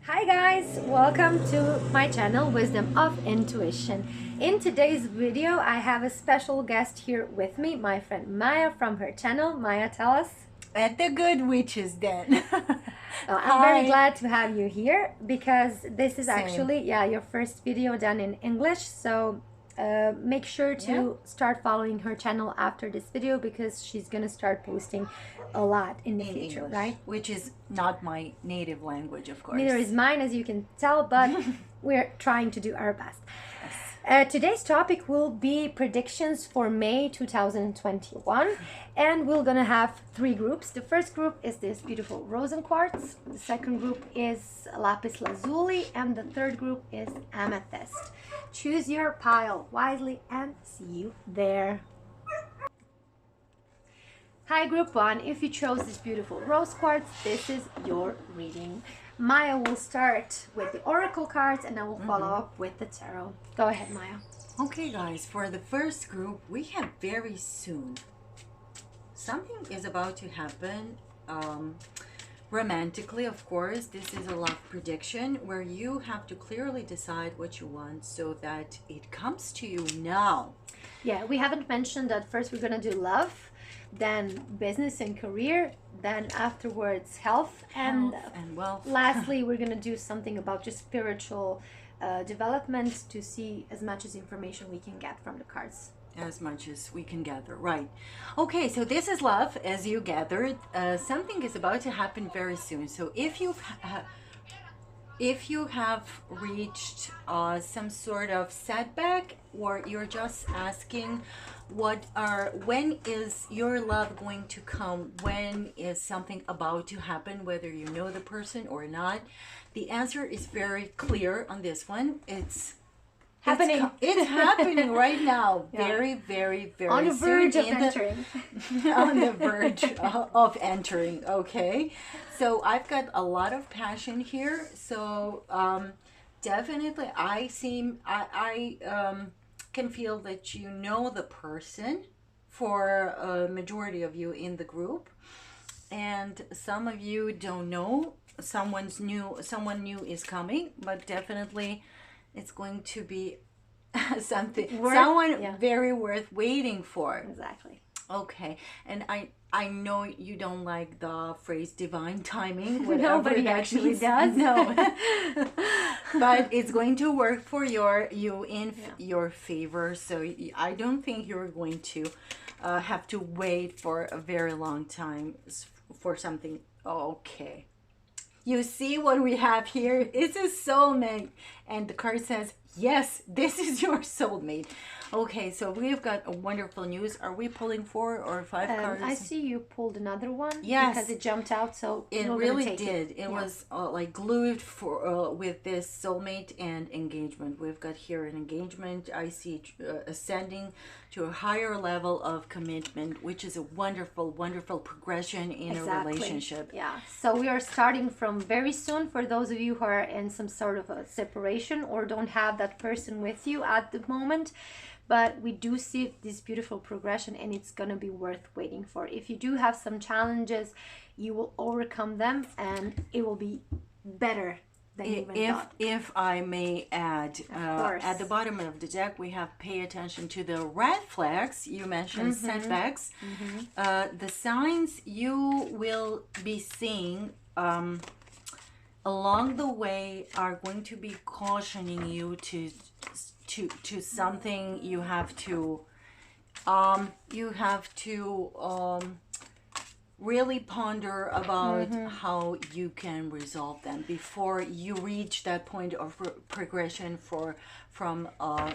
Hi guys, welcome to my channel Wisdom of Intuition. In today's video I have a special guest here with me, my friend Maya from her channel. Maya, tell us. At the Good Witches Den. I'm very glad to have you here because this is Same. actually your first video done in English, so make sure to start following her channel after this video because she's gonna start posting a lot in the future, English, right? which is not my native language, of course. Neither is mine, as you can tell, but we're trying to do our best. Today's topic will be predictions for May 2021, and we're gonna have three groups. The first group is this beautiful rose and quartz, the second group is lapis lazuli, and the third group is amethyst. Choose your pile wisely and see you there. Hi group 1, if you chose this beautiful rose quartz, this is your reading. Maya will start with the oracle cards and I will follow up with the tarot. Go ahead, Maya. Okay guys, for the first group, we have very soon. Something is about to happen. Romantically, of course. This is a love prediction where you have to clearly decide what you want so that it comes to you now. Yeah, we haven't mentioned that first we're gonna do love, then business and career, then afterwards health and wealth. Lastly, we're gonna do something about just spiritual development to see as much as information we can get from the cards. As much as we can gather, right? Okay, so this is love, as you gathered. Something is about to happen very soon. So if you have reached some sort of setback, or you're just asking when is your love going to come, when is something about to happen, whether you know the person or not, the answer is very clear on this one. It's happening. It's happening right now. Very, very, very on the soon. verge of entering. On the verge of entering. Okay, so I've got a lot of passion here. So definitely, I can feel that you know the person for a majority of you in the group, and some of you don't know. Someone new is coming, but definitely it's going to be someone very worth waiting for. Exactly. Okay, and I know you don't like the phrase divine timing. Nobody actually does. No, but it's going to work for you in your favor. So I don't think you're going to have to wait for a very long time for something. Okay. You see what we have here? It's a soulmate. And the card says, yes, this is your soulmate. Okay, so we've got a wonderful news. Are we pulling 4 or 5 cards? I see you pulled another one. Yes. Because it jumped out, so it really did. It was like glued for with this soulmate and engagement. We've got here an engagement. I see ascending to a higher level of commitment, which is a wonderful, wonderful progression in a relationship. Yeah. So we are starting from very soon for those of you who are in some sort of a separation or don't have that person with you at the moment. But we do see this beautiful progression and it's going to be worth waiting for. If you do have some challenges, you will overcome them and it will be better than you even thought. If I may add, at the bottom of the deck, we have pay attention to the red flags. You mentioned setbacks. The signs you will be seeing along the way are going to be cautioning you to something. You have to really ponder about how you can resolve them before you reach that point of progression from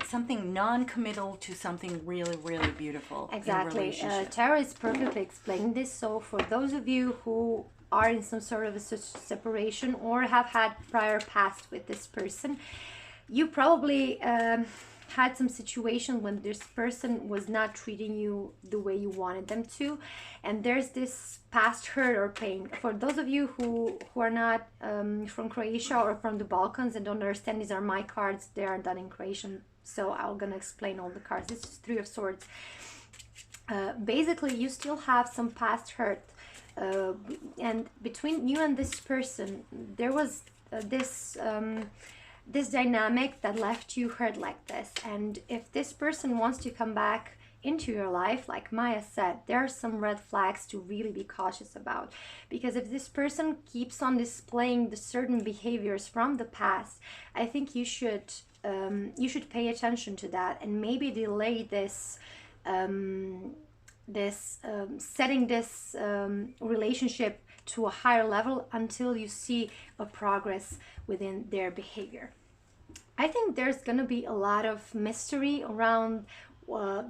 something non-committal to something really, really beautiful. Exactly. Tara is perfectly explaining this. So for those of you who are in some sort of a separation or have had prior past with this person, you probably had some situation when this person was not treating you the way you wanted them to, and there's this past hurt or pain. For those of you who are not from Croatia or from the Balkans and don't understand, these are my cards. They are done in Croatian, so I'm gonna explain all the cards. This is 3 of Swords. Basically, you still have some past hurt, and between you and this person there was this dynamic that left you hurt like this. And if this person wants to come back into your life, like Maya said, there are some red flags to really be cautious about. Because if this person keeps on displaying the certain behaviors from the past, I think you should pay attention to that and maybe delay this setting this relationship to a higher level until you see a progress within their behavior. I think there's gonna be a lot of mystery around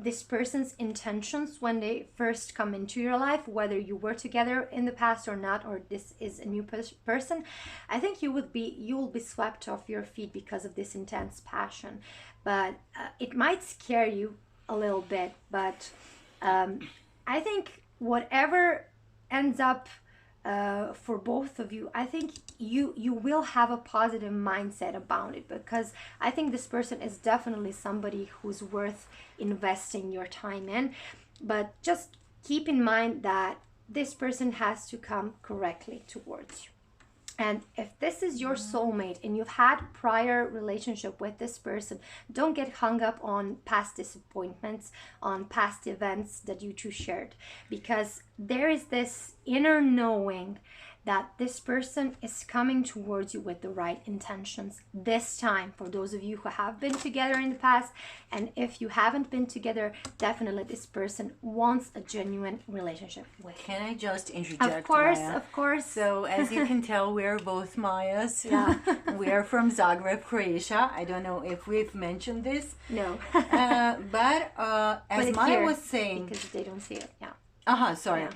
this person's intentions when they first come into your life, whether you were together in the past or not, or this is a new person. I think you will be swept off your feet because of this intense passion, but it might scare you a little bit. But I think whatever ends up for both of you, I think you will have a positive mindset about it, because I think this person is definitely somebody who's worth investing your time in. But just keep in mind that this person has to come correctly towards you. And if this is your soulmate and you've had prior relationship with this person, don't get hung up on past disappointments, on past events that you two shared, because there is this inner knowing that this person is coming towards you with the right intentions this time, for those of you who have been together in the past. And if you haven't been together, definitely this person wants a genuine relationship with you. Can I just interject, Of course, Maya? of course. So as you can tell, we're both Mayas. Yeah. We are from Zagreb, Croatia. I don't know if we've mentioned this. No. But as Put it Maya here, was saying... because they don't see it, yeah. Sorry.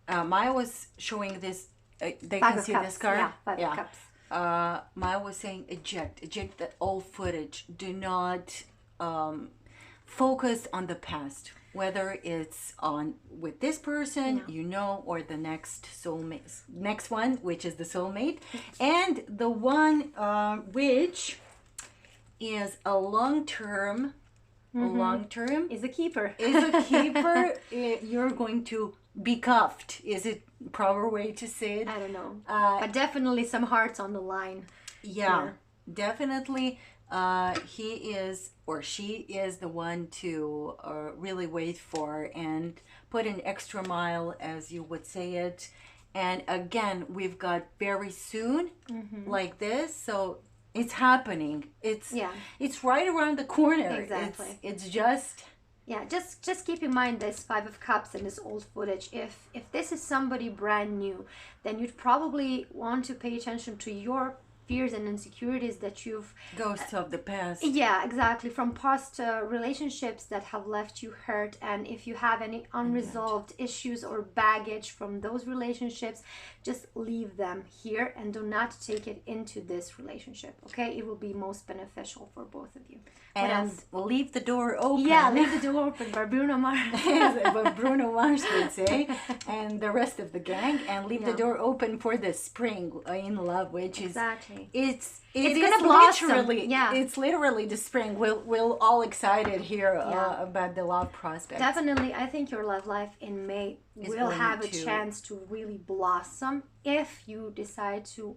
Maya was showing this... they Five can of see cups. this card? Yeah, five of cups. Maya was saying eject that old footage. Do not focus on the past, whether it's on with this person, or the next one, which is the soulmate, and the one which is a long-term Is a keeper. You're going to be cuffed. Is it proper way to say it? I don't know. But definitely some hearts on the line. Yeah, definitely. He is or she is the one to really wait for and put an extra mile, as you would say it. And again, we've got very soon like this. So it's happening. It's right around the corner. Exactly. It's just... Yeah, just keep in mind this Five of Cups and this old footage. If this is somebody brand new, then you'd probably want to pay attention to your fears and insecurities that you've... Ghosts of the past. Yeah, exactly. From past relationships that have left you hurt. And if you have any unresolved issues or baggage from those relationships, just leave them here and do not take it into this relationship. Okay? It will be most beneficial for both of you. And leave the door open. Yeah, leave the door open by Bruno Mars. What Bruno Mars would say, and the rest of the gang, and leave the door open for the spring in love, which is it's gonna blossom. Literally, it's literally the spring. We're all excited here about the love prospect. Definitely, I think your love life in May will have a chance to really blossom if you decide to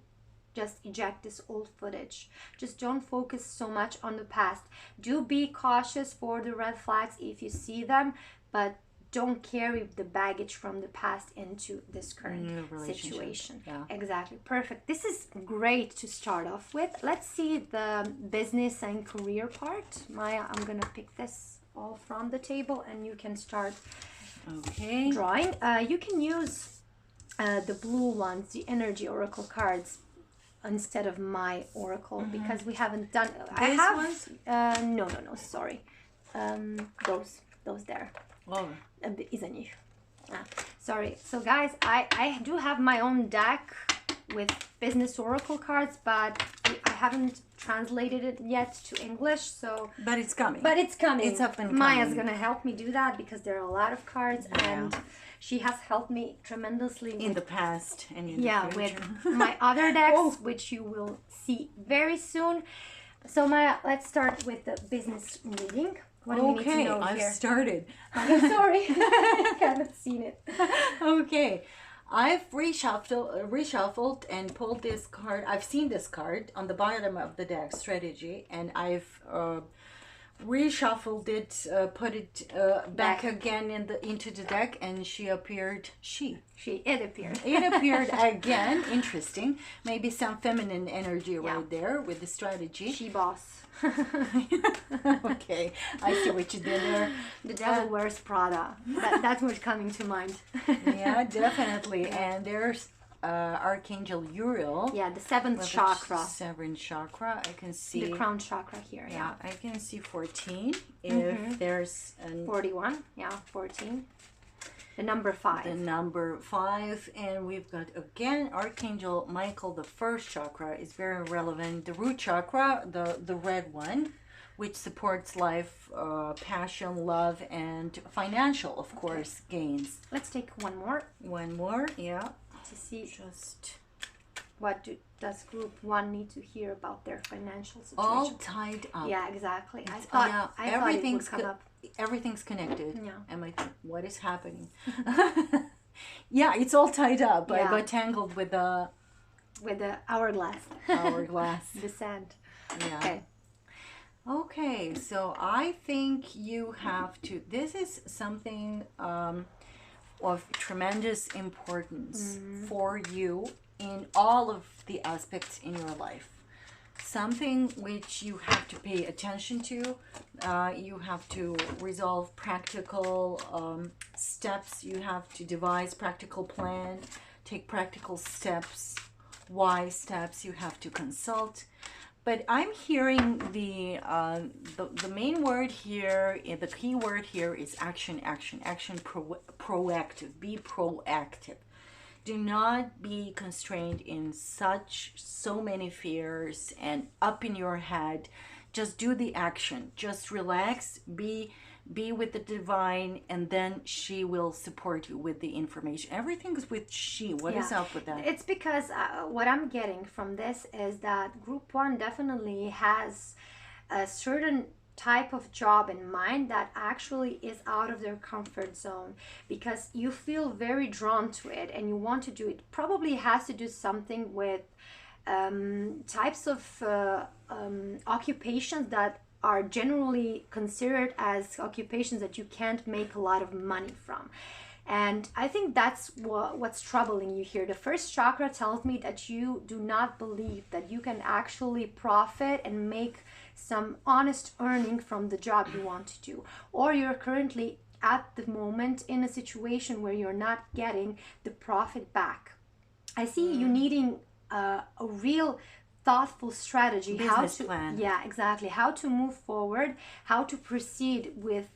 just eject this old footage. Just don't focus so much on the past. Do be cautious for the red flags if you see them, but don't carry the baggage from the past into this current situation. Yeah. Exactly. Perfect. This is great to start off with. Let's see the business and career part. Maya, I'm gonna pick this all from the table and you can start drawing. You can use the blue ones, the energy oracle cards, instead of my oracle, because we haven't done... Ones? No, sorry. Those there. Oh. Isn't you? Sorry. So guys, I do have my own deck with business oracle cards, but I haven't translated it yet to English, so... But it's coming. It's up and coming. Maya's gonna help me do that because there are a lot of cards, and she has helped me tremendously in the past and in the future. With my other decks, which you will see very soon. So Maya, let's start with the business reading. What do we need to know I've here? started. I'm sorry, I haven't seen it. Okay. I've reshuffled and pulled this card. I've seen this card on the bottom of the deck, strategy, and I've reshuffled it, put it back again into the deck, and she appeared. It appeared. It appeared again. Interesting. Maybe some feminine energy right there with the strategy. She boss. Okay, I see what you did there. The devil wears Prada. That's what's coming to mind. Yeah, definitely. And there's Archangel Uriel. Yeah, the seventh chakra. Seventh chakra. I can see the crown chakra here. Yeah, I can see 14. If there's 41. Yeah, 14. The number 5. The number 5, and we've got again Archangel Michael. The first chakra is very relevant. The root chakra, the red one, which supports life, passion, love, and financial, of course, gains. Let's take one more. One more, yeah. To see just what does group 1 need to hear about their financial situation. All tied up. Yeah, exactly. I thought everything's come up. Everything's connected. Yeah. And I think, what is happening? Yeah, it's all tied up. I got tangled with the hourglass. Hourglass. The sand. Yeah. Okay, so I think you have to. This is something of tremendous importance for you in all of the aspects in your life. Something which you have to pay attention to. You have to resolve practical steps. You have to devise practical plan, take practical steps, wise steps. You have to consult. But I'm hearing the main word here, the key word here is action, proactive. Be proactive. Do not be constrained in so many fears and up in your head. Just do the action. Just relax. Be with the divine, and then she will support you with the information. Everything's with she. What is up with that? It's because what I'm getting from this is that group 1 definitely has a certain type of job in mind that actually is out of their comfort zone, because you feel very drawn to it and you want to do it. Probably has to do something with types of occupations that are generally considered as occupations that you can't make a lot of money from. And I think that's what's troubling you here. The first chakra tells me that you do not believe that you can actually profit and make some honest earning from the job you want to do. Or you're currently at the moment in a situation where you're not getting the profit back. I see you needing a real thoughtful strategy, business plan. Yeah, exactly, how to move forward, how to proceed with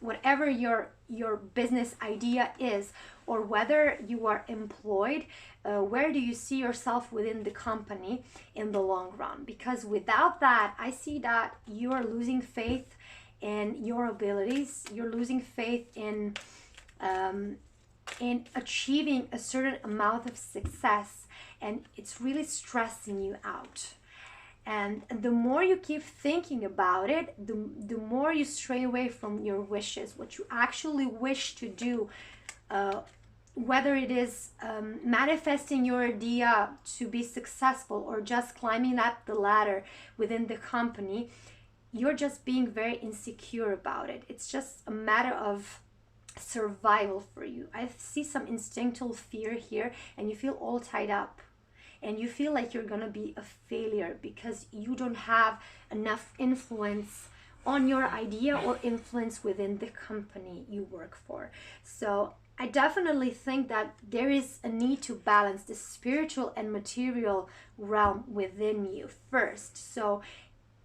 whatever your business idea is, or whether you are employed, where do you see yourself within the company in the long run? Because without that, I see that you are losing faith in your abilities, you're losing faith in achieving a certain amount of success, and it's really stressing you out. And the more you keep thinking about it, the more you stray away from your wishes, what you actually wish to do, whether it is manifesting your idea to be successful or just climbing up the ladder within the company. You're just being very insecure about it. It's just a matter of survival for you. I see some instinctual fear here, and you feel all tied up. And you feel like you're gonna be a failure because you don't have enough influence on your idea or influence within the company you work for. So I definitely think that there is a need to balance the spiritual and material realm within you first. So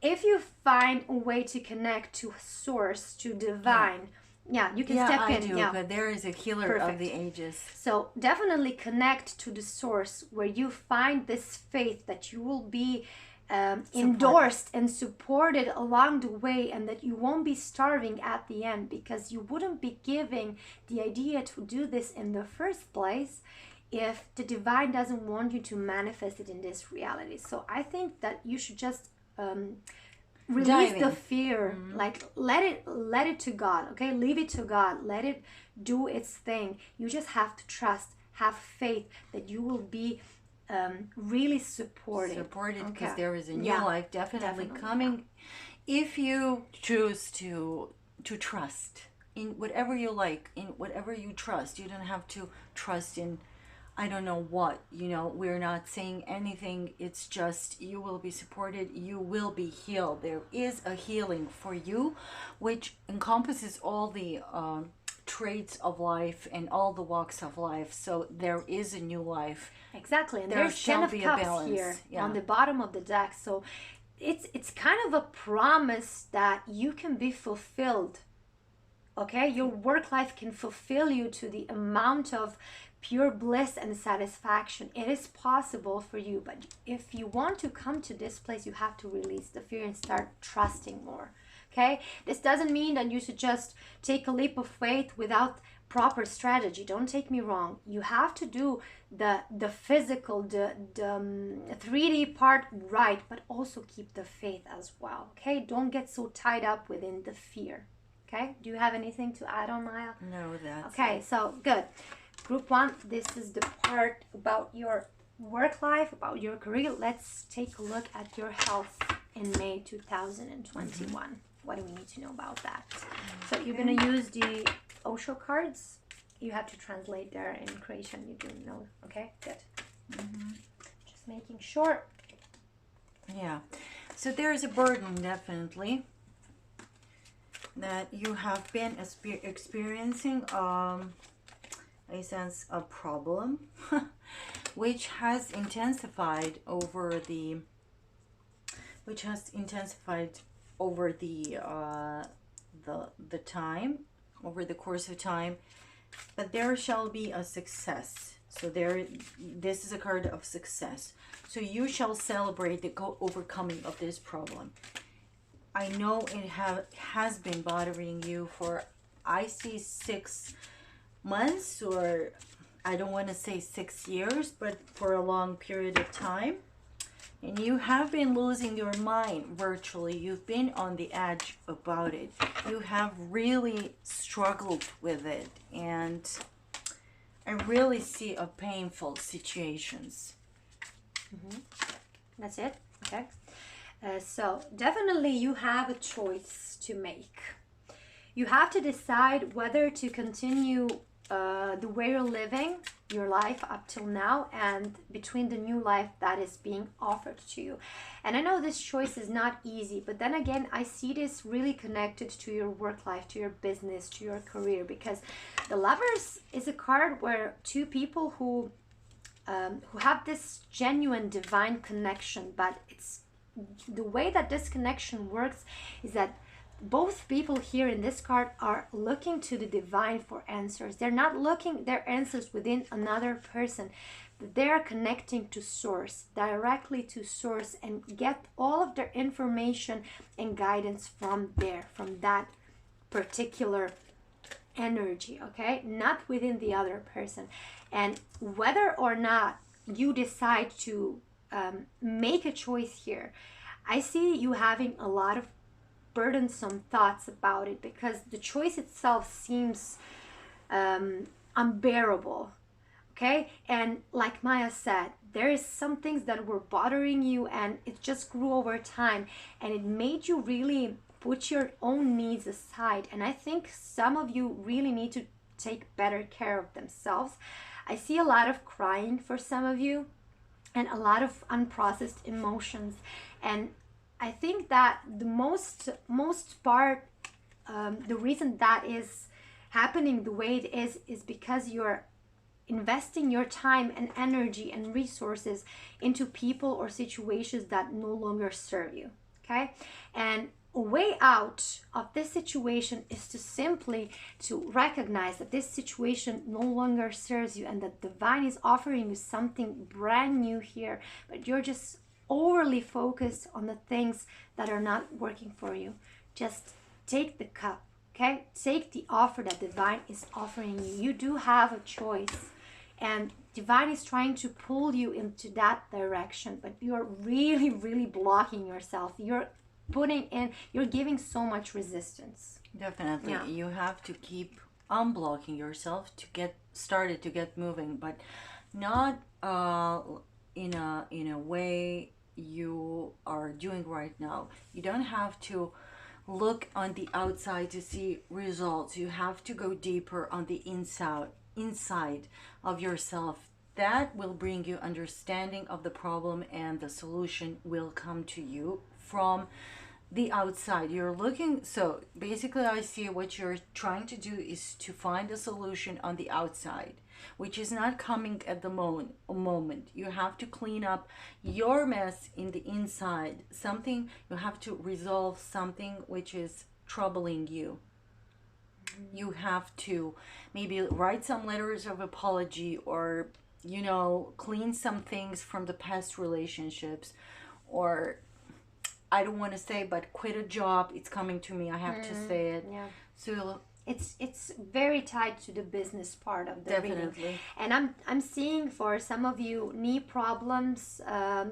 if you find a way to connect to source, to divine, you can step in. Do, but there is a healer of the ages. So definitely connect to the source where you find this faith that you will be endorsed and supported along the way, and that you won't be starving at the end, because you wouldn't be giving the idea to do this in the first place if the divine doesn't want you to manifest it in this reality. So I think that you should just release the fear, like let it to God, okay? Leave it to God, let it do its thing. You just have to trust have faith that you will be really supported. Because there is a new Yeah, life definitely definitely, coming. If you choose to trust in whatever you like, in whatever you trust, you don't have to trust in I don't know what, we're not saying anything. It's just you will be supported, you will be healed. There is a healing for you, which encompasses all the traits of life and all the walks of life. So there is a new life. Exactly, and There there's shall 10 of be a cups balance. here Yeah. on the bottom of the deck. So it's kind of a promise that you can be fulfilled. Okay, your work life can fulfill you to the amount of pure bliss and satisfaction. It is possible for you, but if you want to come to this place, you have to release the fear and start trusting more. Okay, this doesn't mean that you should just take a leap of faith without proper strategy. Don't take me wrong, you have to do the physical, the 3D part right, but also keep the faith as well. Okay, don't get so tied up within the fear. Okay, do you have anything to add on, Maya? No, that's okay it. So good. Group 1, this is the part about your work life, about your career. Let's take a look at your health in May 2021. What do we need to know about that? So you're going to use the Osho cards. You have to translate there in Croatian. You do know. Okay, good. Just making sure. Yeah. So there is a burden, definitely, that you have been experiencing a sense of problem, which has intensified over the time, over the course of time. But there shall be a success. So this is a card of success. So you shall celebrate the overcoming of this problem. I know it has been bothering you for, I see 6 months, or I don't want to say 6 years, but for a long period of time. And you have been losing your mind virtually. You've been on the edge about it. You have really struggled with it. And I really see a painful situations. That's it. Okay. So definitely you have a choice to make. You have to decide whether to continue the way you're living your life up till now and between the new life that is being offered to you. And I know this choice is not easy, but then again, I see this really connected to your work life, to your business, to your career, because the Lovers is a card where two people who have this genuine divine connection, but it's the way that this connection works is that both people here in this card are looking to the divine for answers. They're not looking their answers within another person, but they are connecting to source, directly to source, and get all of their information and guidance from there, from that particular energy, okay? Not within the other person. And whether or not you decide to make a choice here, I see you having a lot of burdensome thoughts about it, because the choice itself seems unbearable. Okay, and like Maya said, there is some things that were bothering you and it just grew over time, and it made you really put your own needs aside. And I think some of you really need to take better care of themselves. I see a lot of crying for some of you and a lot of unprocessed emotions. And I think that the most part, the reason that is happening the way it is because you're investing your time and energy and resources into people or situations that no longer serve you. Okay, and a way out of this situation is to simply to recognize that this situation no longer serves you, and that divine is offering you something brand new here, but you're just overly focused on the things that are not working for you. Just take the cup, okay? Take the offer that divine is offering you. You do have a choice, and divine is trying to pull you into that direction, but you're really blocking yourself. You're giving so much resistance. Definitely. Yeah. You have to keep unblocking yourself to get started, to get moving, but not in a way you are doing right now. You don't have to look on the outside to see results. You have to go deeper on the inside of yourself. That will bring you understanding of the problem, and the solution will come to you from the outside. You're looking, so basically I see what you're trying to do is to find a solution on the outside, which is not coming at the moment. You have to clean up your mess in the inside. Something, you have to resolve something which is troubling you. You have to maybe write some letters of apology, or clean some things from the past relationships, or I don't want to say, but quit a job. It's coming to me. I have to say it. Yeah. So it's very tied to the business part of the definitely reading. And I'm seeing for some of you knee problems,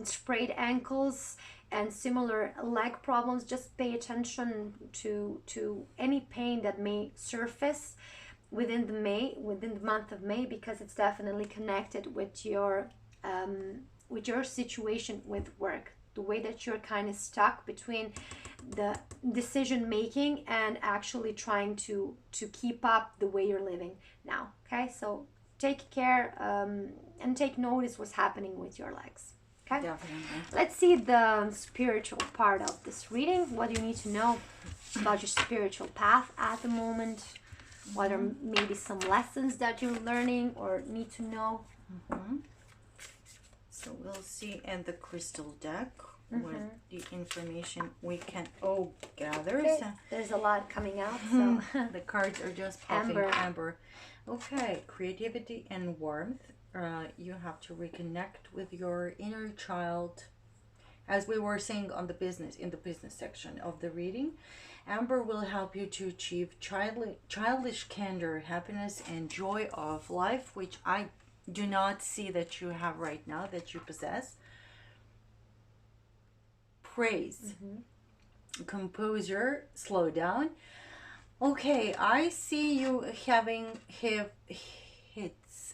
sprayed ankles, and similar leg problems. Just pay attention to any pain that may surface within the month of May, because it's definitely connected with your situation with work. The way that you're kind of stuck between the decision making and actually trying to keep up the way you're living now. Okay, so take care and take notice what's happening with your legs. Okay, definitely. Let's see the spiritual part of this reading. What do you need to know about your spiritual path at the moment? What are maybe some lessons that you're learning or need to know? So we'll see in the crystal deck what the information we can gather. Okay. So There's a lot coming out. So the cards are just popping. Amber. Okay, creativity and warmth. You have to reconnect with your inner child. As we were saying in the business section of the reading, Amber will help you to achieve childish candor, happiness, and joy of life, which I do not see that you have right now, that you possess. Praise. Composure, slow down. Okay, I see you having hits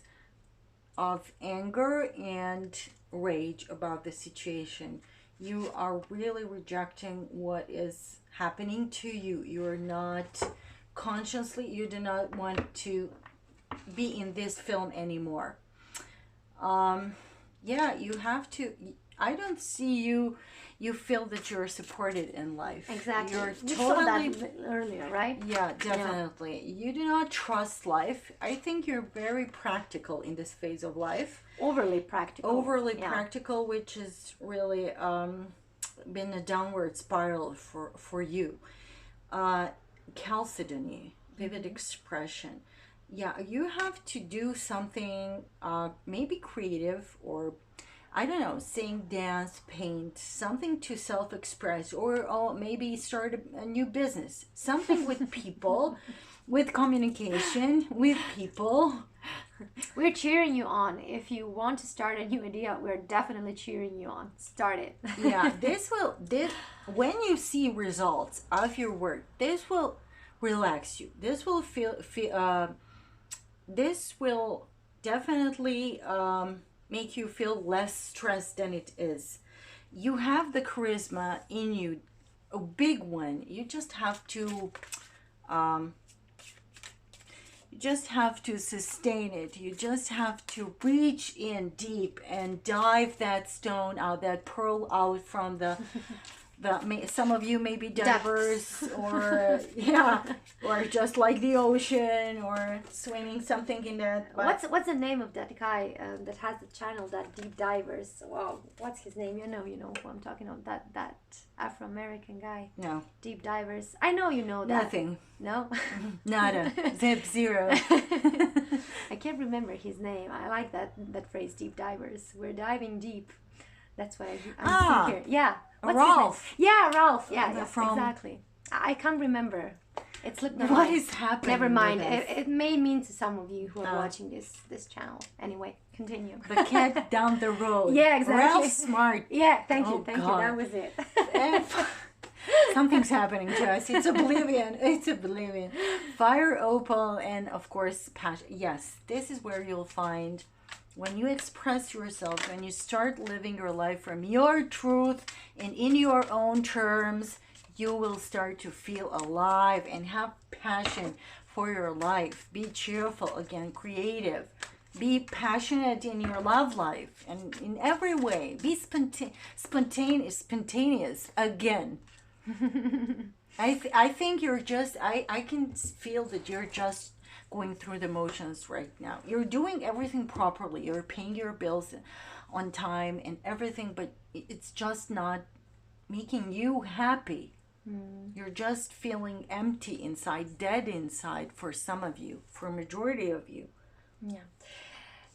of anger and rage about the situation. You are really rejecting what is happening to you. You're not consciously, you do not want to be in this film anymore. Yeah, you have to, I don't see you feel that you're supported in life. Exactly. You're We totally saw that earlier, right? Yeah, definitely. You do not trust life. I think you're very practical in this phase of life. Overly practical. Overly practical, which is really been a downward spiral for you. Chalcedony, vivid expression. Yeah, you have to do something maybe creative, or I don't know, sing, dance, paint, something to self-express, or maybe start a new business. Something with people, with communication, with people. We're cheering you on. If you want to start a new idea, we're definitely cheering you on. Start it. Yeah, this when you see results of your work, this will relax you. This will this will definitely make you feel less stressed than it is. You have the charisma in you, a big one. You just have to sustain it. You just have to reach in deep and dive that stone out, that pearl out from the some of you may be divers, or or just like the ocean, or swimming something in that. What's the name of that guy that has the channel, that Deep Divers? Wow, what's his name? You know who I'm talking about. That Afro-American guy. No. Deep Divers. I know you know that. Nothing. No. Nada. Zip, zero. I can't remember his name. I like that phrase, Deep Divers. We're diving deep. That's what I'm seeing here. Yeah. What's Ralph. His name? Yeah, Ralph. Yeah, From... exactly. I can't remember. It slipped my mind. What is happening? Never mind. It may mean to some of you who are watching this channel. Anyway, continue. The cat down the road. Yeah, exactly. Ralph's smart. Yeah, thank you. That was it. Something's happening to us. It's oblivion. It's oblivion. Fire, opal, and of course, passion. Yes, this is where you'll find when you express yourself, when you start living your life from your truth and in your own terms, you will start to feel alive and have passion for your life. Be cheerful again, creative. Be passionate in your love life and in every way. Be spontaneous again. I think you're just, I can feel that you're just going through the motions right now. You're doing everything properly. You're paying your bills on time and everything, but it's just not making you happy. You're just feeling empty inside, dead inside for some of you, for a majority of you. Yeah.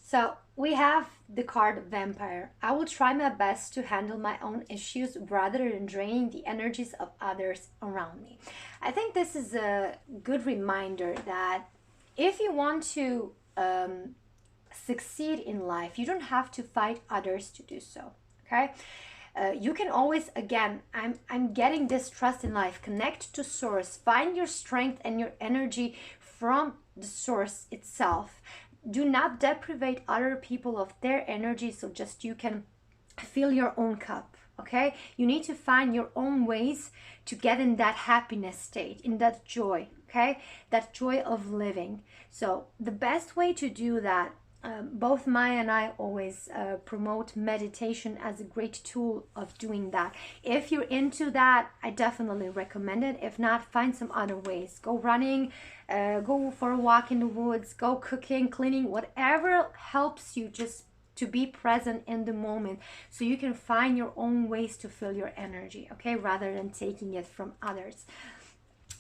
So we have the card Vampire. I will try my best to handle my own issues rather than draining the energies of others around me. I think this is a good reminder that if you want to succeed in life, you don't have to fight others to do so. Okay? You can always, again, I'm getting this trust in life. Connect to source. Find your strength and your energy from the source itself. Do not deprivate other people of their energy so just you can fill your own cup. Okay? You need to find your own ways to get in that happiness state, in that joy. Okay? That joy of living. So the best way to do that, both Maya and I always promote meditation as a great tool of doing that. If you're into that, I definitely recommend it. If not, find some other ways. Go running, go for a walk in the woods, go cooking, cleaning, whatever helps you just to be present in the moment so you can find your own ways to fill your energy, okay, rather than taking it from others.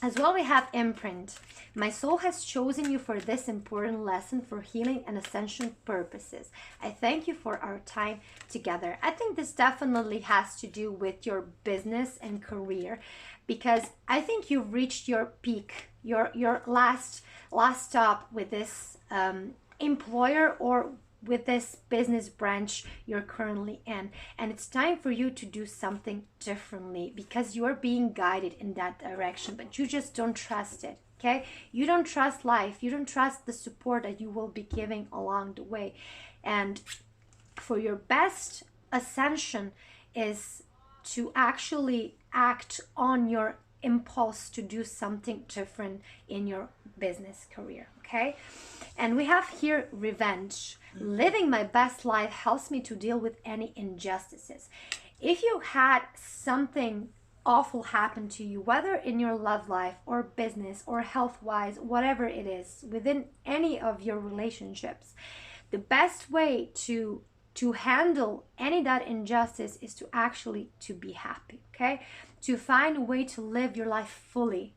As well, we have imprint. My soul has chosen you for this important lesson for healing and ascension purposes. I thank you for our time together. I think this definitely has to do with your business and career, because I think you've reached your peak, your last stop with this employer or with this business branch you're currently in, and it's time for you to do something differently because you're being guided in that direction, but you just don't trust it. Okay, you don't trust life, you don't trust the support that you will be giving along the way, and for your best ascension is to actually act on your impulse to do something different in your business career. Okay, and we have here revenge. Living my best life helps me to deal with any injustices. If you had something awful happen to you, whether in your love life or business or health-wise, whatever it is, within any of your relationships, the best way to handle any of that injustice is to actually to be happy, okay? To find a way to live your life fully.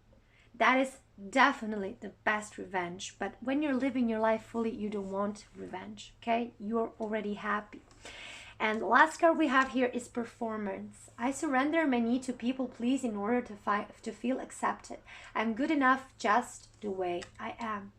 That is definitely the best revenge. But when you're living your life fully, you don't want revenge, okay? You're already happy. And the last card we have here is performance. I surrender my need to people please in order to feel accepted. I'm good enough just the way I am.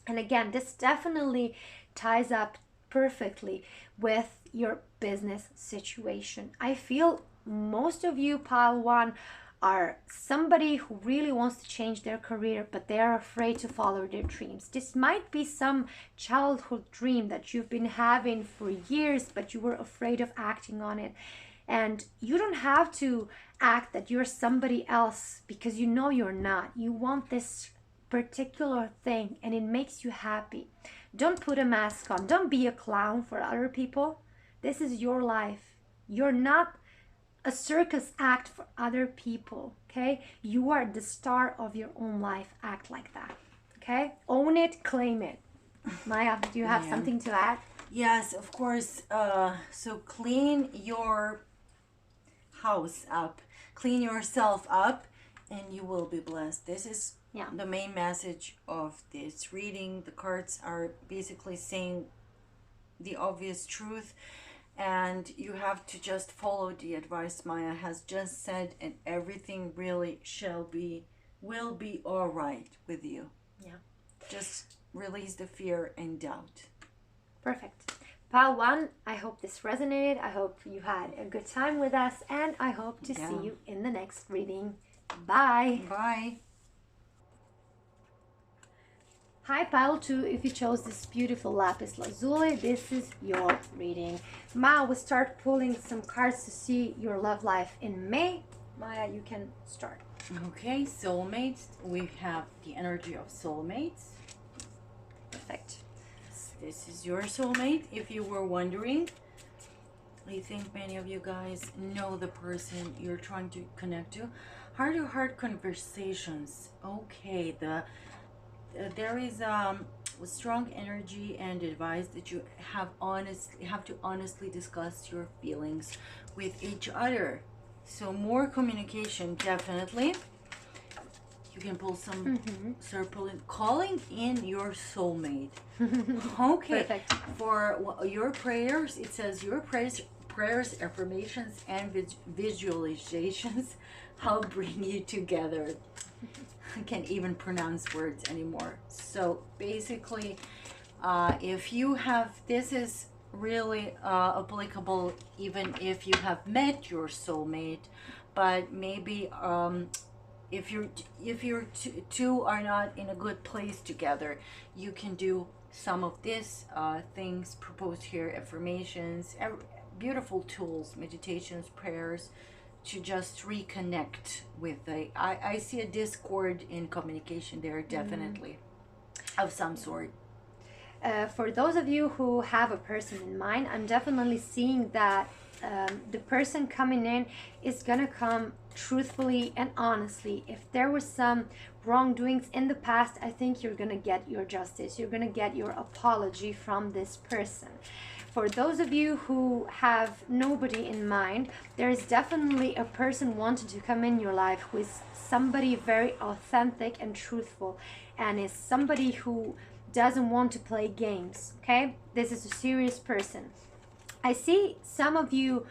And again, this definitely ties up perfectly with your business situation. I feel most of you, pile one, are somebody who really wants to change their career, but they are afraid to follow their dreams. This might be some childhood dream that you've been having for years, but you were afraid of acting on it. And you don't have to act that you're somebody else because you know you're not. You want this particular thing and it makes you happy. Don't put a mask on. Don't be a clown for other people. This is your life. You're not a circus act for other people, okay? You are the star of your own life. Act like that, okay? Own it, claim it. Maya, do you have something to add? Yes, of course. So clean your house up, clean yourself up, and you will be blessed. This is the main message of this reading. The cards are basically saying the obvious truth, and you have to just follow the advice Maya has just said, and everything really will be all right with you. Yeah. Just release the fear and doubt. Perfect. Pile 1, I hope this resonated. I hope you had a good time with us, and I hope to see you in the next reading. Bye. Bye. Hi Pile 2, if you chose this beautiful lapis lazuli, this is your reading. Maya will start pulling some cards to see your love life in May. Maya, you can start. Okay, soulmates. We have the energy of soulmates. Perfect. This is your soulmate. If you were wondering, I think many of you guys know the person you're trying to connect to. Heart-to-heart conversations. Okay, there is a strong energy and advice that you have to honestly discuss your feelings with each other. So more communication, definitely. You can pull some, start pulling, calling in your soulmate. Okay. Perfect. For your prayers, it says your prayers, affirmations, and visualizations help bring you together. I can't even pronounce words anymore. So basically, if you have, this is really applicable even if you have met your soulmate, but maybe if you're two are not in a good place together, you can do some of these things proposed here: affirmations, beautiful tools, meditations, prayers, to just reconnect with I see a discord in communication there, definitely, of some sort. For those of you who have a person in mind, I'm definitely seeing that the person coming in is gonna come truthfully and honestly. If there was some wrongdoings in the past, I think you're gonna get your justice. You're gonna get your apology from this person. For those of you who have nobody in mind, there is definitely a person wanting to come in your life who is somebody very authentic and truthful, and is somebody who doesn't want to play games. Okay, this is a serious person. I see some of you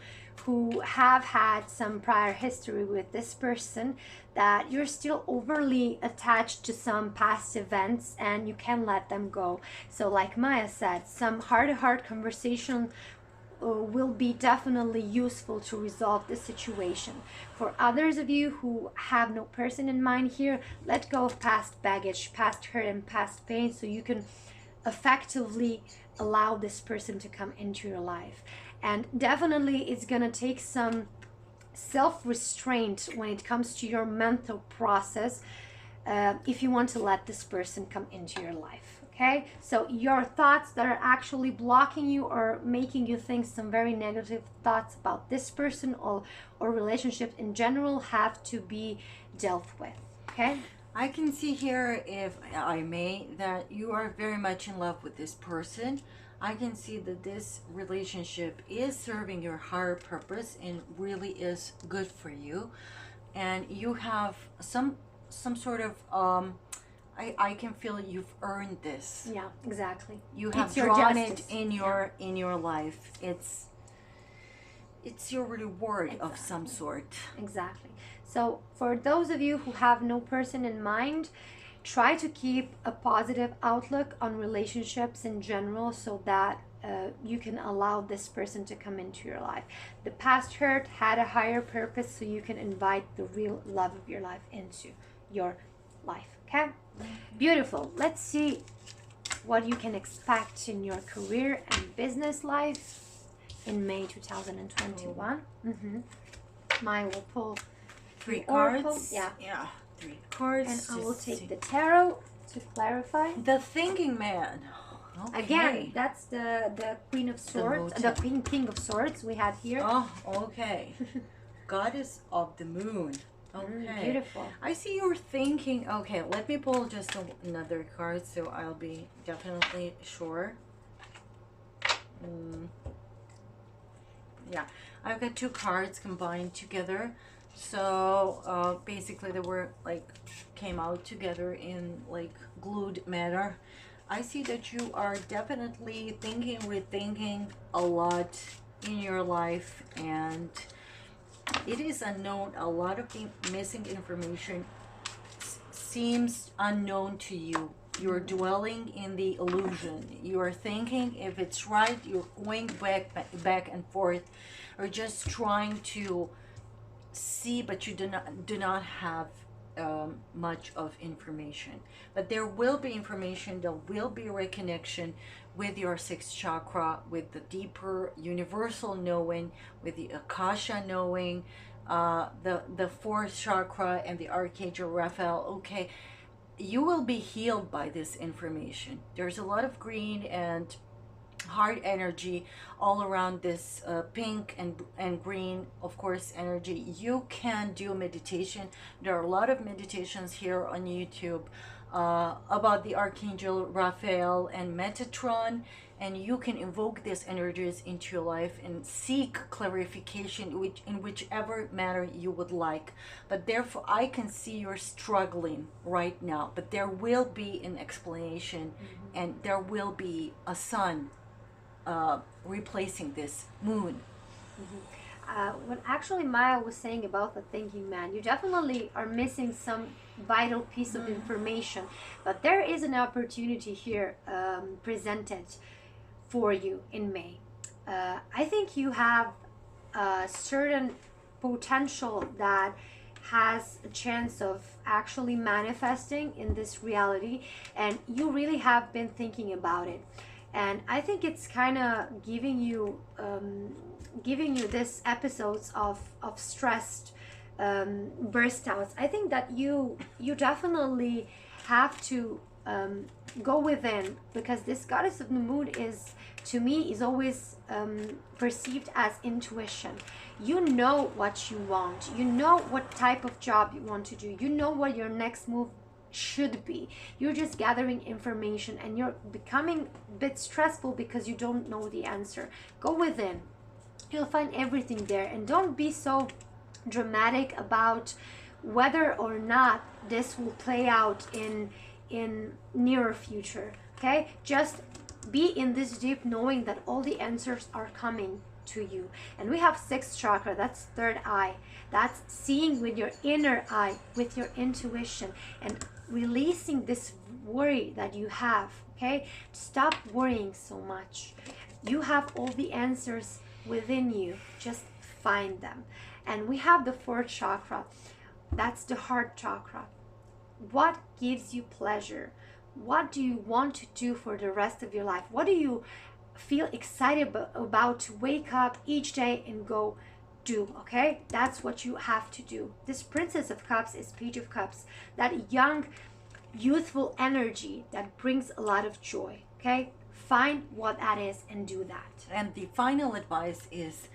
who have had some prior history with this person, that you're still overly attached to some past events and you can't let them go. So like Maya said, some heart-to-heart conversation will be definitely useful to resolve the situation. For others of you who have no person in mind here, let go of past baggage, past hurt, and past pain, so you can effectively allow this person to come into your life. And definitely it's gonna take some self-restraint when it comes to your mental process if you want to let this person come into your life. Okay, so your thoughts that are actually blocking you or making you think some very negative thoughts about this person or relationships in general have to be dealt with. Okay, I can see here, if I may, that you are very much in love with this person. I can see that this relationship is serving your higher purpose and really is good for you, and you have some sort of I can feel you've earned this. yeah, exactly. You have drawn it in your life. It's your reward, exactly, of some sort. Exactly. So for those of you who have no person in mind, try to keep a positive outlook on relationships in general, so that you can allow this person to come into your life. The past hurt had a higher purpose, so you can invite the real love of your life into your life. Okay, beautiful. Let's see what you can expect in your career and business life in May 2021. Maya will pull three oracle. Cards. Yeah, 3 cards. And I will take the tarot to clarify. The Thinking Man. Okay. Again, that's the Queen of Swords, the King of Swords we had here. Oh, okay. Goddess of the Moon. Okay. Beautiful. I see you're thinking. Okay, let me pull just another card so I'll be definitely sure. Yeah, I've got 2 cards combined together. So basically they were like came out together in like glued manner. I see that you are definitely rethinking a lot in your life, and it is unknown. A lot of the missing information seems unknown to you You're dwelling in the illusion. You are thinking if it's right, you're going back and forth, or just trying to see, but you do not have much of information. But there will be information. There will be reconnection with your sixth chakra, with the deeper universal knowing, with the akasha knowing, the fourth chakra, and the archangel Raphael. Okay, you will be healed by this information. There's a lot of green and heart energy all around this pink and green, of course, energy. You can do meditation. There are a lot of meditations here on YouTube about the archangel Raphael and Metatron, and you can invoke these energies into your life and seek clarification in whichever manner you would like. But therefore, I can see you're struggling right now, but there will be an explanation, and there will be a sun replacing this moon. What actually Maya was saying about the thinking man, you definitely are missing some vital piece of information, but there is an opportunity here presented for you in May. I think you have a certain potential that has a chance of actually manifesting in this reality, and you really have been thinking about it. And I think it's kind of giving you this episodes of stressed burst outs. I think that you definitely have to go within, because this goddess of the moon is, to me, is always perceived as intuition. You know what you want. You know what type of job you want to do. You know what your next move should be. You're just gathering information, and you're becoming a bit stressful because you don't know the answer. Go within. You'll find everything there, and don't be so dramatic about whether or not this will play out in nearer future. Okay, just be in this deep knowing that all the answers are coming to you. And we have sixth chakra, that's third eye. That's seeing with your inner eye, with your intuition, and releasing this worry that you have. Okay, stop worrying so much. You have all the answers within you, just find them. And we have the fourth chakra, that's the heart chakra. What gives you pleasure? What do you want to do for the rest of your life? What do you feel excited about to wake up each day and go do? Okay, that's what you have to do. This Princess of Cups is Page of Cups, that young, youthful energy that brings a lot of joy. Okay, find what that is and do that. And the final advice is,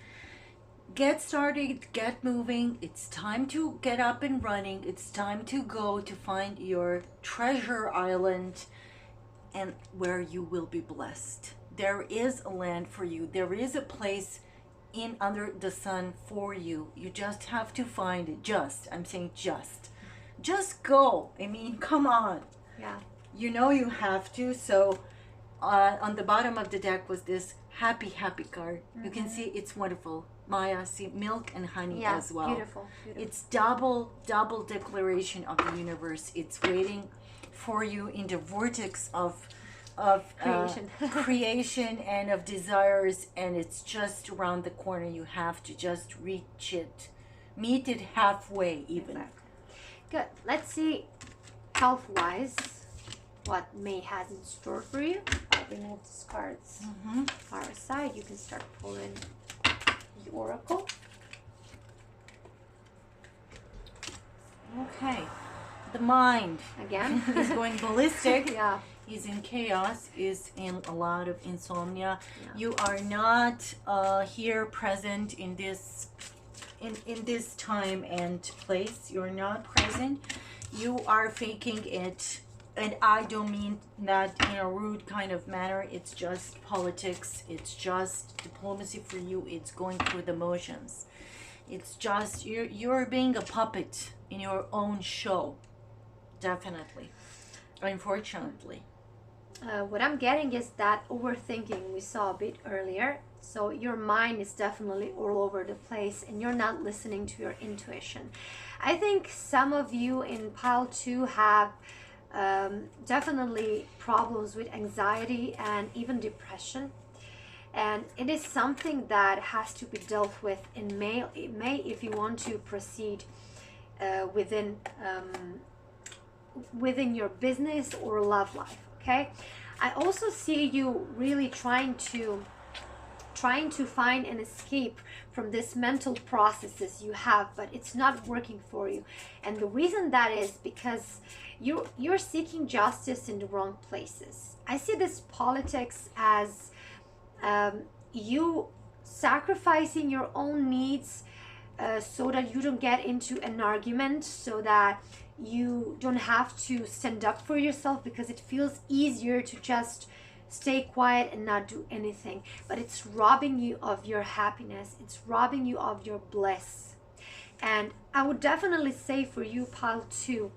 get started, get moving. It's time to get up and running. It's time to go to find your treasure island, and where you will be blessed. There is a land for you. There is a place in under the sun for you. You just have to find it. I'm saying just go. I mean, come on. Yeah. You know you have to. So on the bottom of the deck was this happy card. You can see it's wonderful. Maya, see milk and honey as well. Beautiful. It's double declaration of the universe. It's waiting for you in the vortex of creation and of desires, and it's just around the corner. You have to just reach it, meet it halfway even. Exactly. Good. Let's see health-wise what May has in store for you. I'll remove these cards far aside. You can start pulling the oracle. Okay. The mind Again. is going ballistic. Yeah. Is in chaos, is in a lot of insomnia. You are not here present in this time and place. You're not present. You are faking it, and I don't mean that in a rude kind of manner. It's just politics. It's just diplomacy for you. It's going through the motions. It's just you're being a puppet in your own show. Definitely. Unfortunately. What I'm getting is that overthinking we saw a bit earlier. So your mind is definitely all over the place, and you're not listening to your intuition. I think some of you in pile 2 have definitely problems with anxiety and even depression. And it is something that has to be dealt with in May if you want to proceed within within your business or love life. Okay, I also see you really trying to find an escape from this mental processes you have, but it's not working for you. And the reason that is because you're seeking justice in the wrong places. I see this politics as you sacrificing your own needs so that you don't get into an argument, so that you don't have to stand up for yourself, because it feels easier to just stay quiet and not do anything. But it's robbing you of your happiness, it's robbing you of your bliss. And I would definitely say for you, pile 2,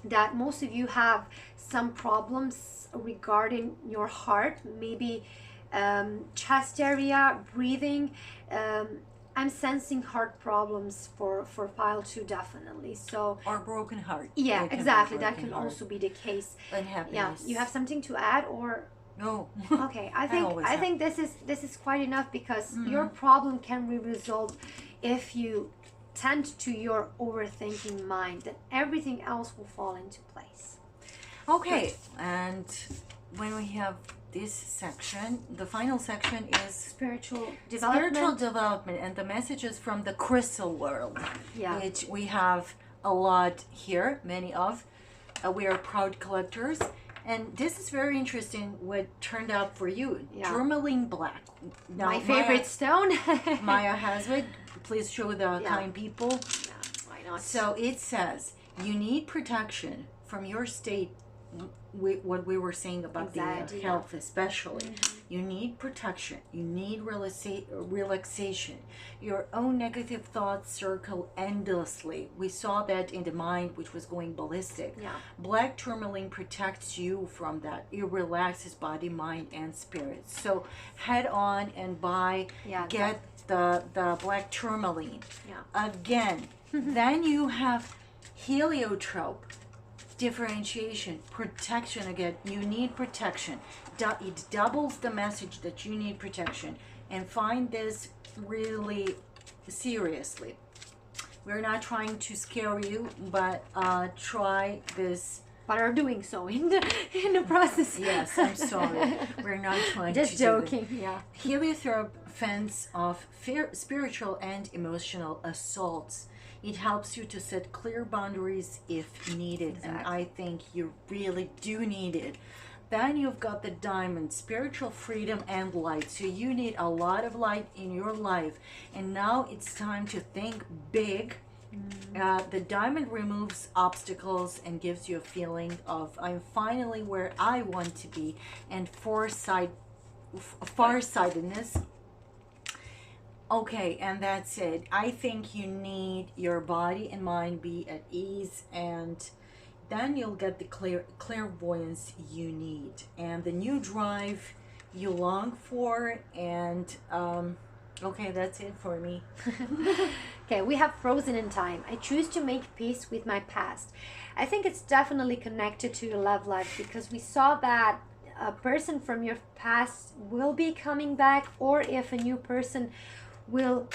that most of you have some problems regarding your heart, maybe chest area, breathing. I'm sensing heart problems for pile 2, definitely. So, or broken heart. yeah, It can be exactly, that broken can heart. also be the case. Unhappiness. Yeah, you have something to add, or No. okay, always I have. think this is quite enough, because your problem can be resolved if you tend to your overthinking mind, then everything else will fall into place. Okay, and when we have this section, the final section is Spiritual development. spiritual development and the messages from the crystal world, Yeah. which we have a lot here, many of. We are proud collectors, and this is very interesting what turned out for you. Yeah. Tourmaline black. Now, My favorite stone. Maya has it. Please show the Yeah. kind people. Yeah, why not? So it says you need protection from your state. What we were saying about Anxiety, the yeah. health, especially. You need protection. You need relaxation. Your own negative thoughts circle endlessly. We saw that in the mind, which was going ballistic. Yeah. Black tourmaline protects you from that. It relaxes body, mind, and spirit. So head on and buy, Yeah, get the black tourmaline. Yeah. Again, then you have heliotrope. Differentiation, protection. Again, you need protection. It doubles the message that you need protection. And find this really seriously. We're not trying to scare you, but try this. But are doing so in the process. Yes, I'm sorry. We're not trying Just to joking. do that. Yeah. Heliotrope fends off spiritual and emotional assaults. It helps you to set clear boundaries if needed, and I think you really do need it. Then you've got the diamond, spiritual freedom and light. So you need a lot of light in your life, and now it's time to think big. The diamond removes obstacles and gives you a feeling of I'm finally where I want to be, and farsightedness. Okay, and that's it. I think you need your body and mind be at ease, and then you'll get the clairvoyance you need and the new drive you long for. And okay, that's it for me. Okay, we have frozen in time. I choose to make peace with my past. I think it's definitely connected to your love life, because we saw that a person from your past will be coming back, or if a new person will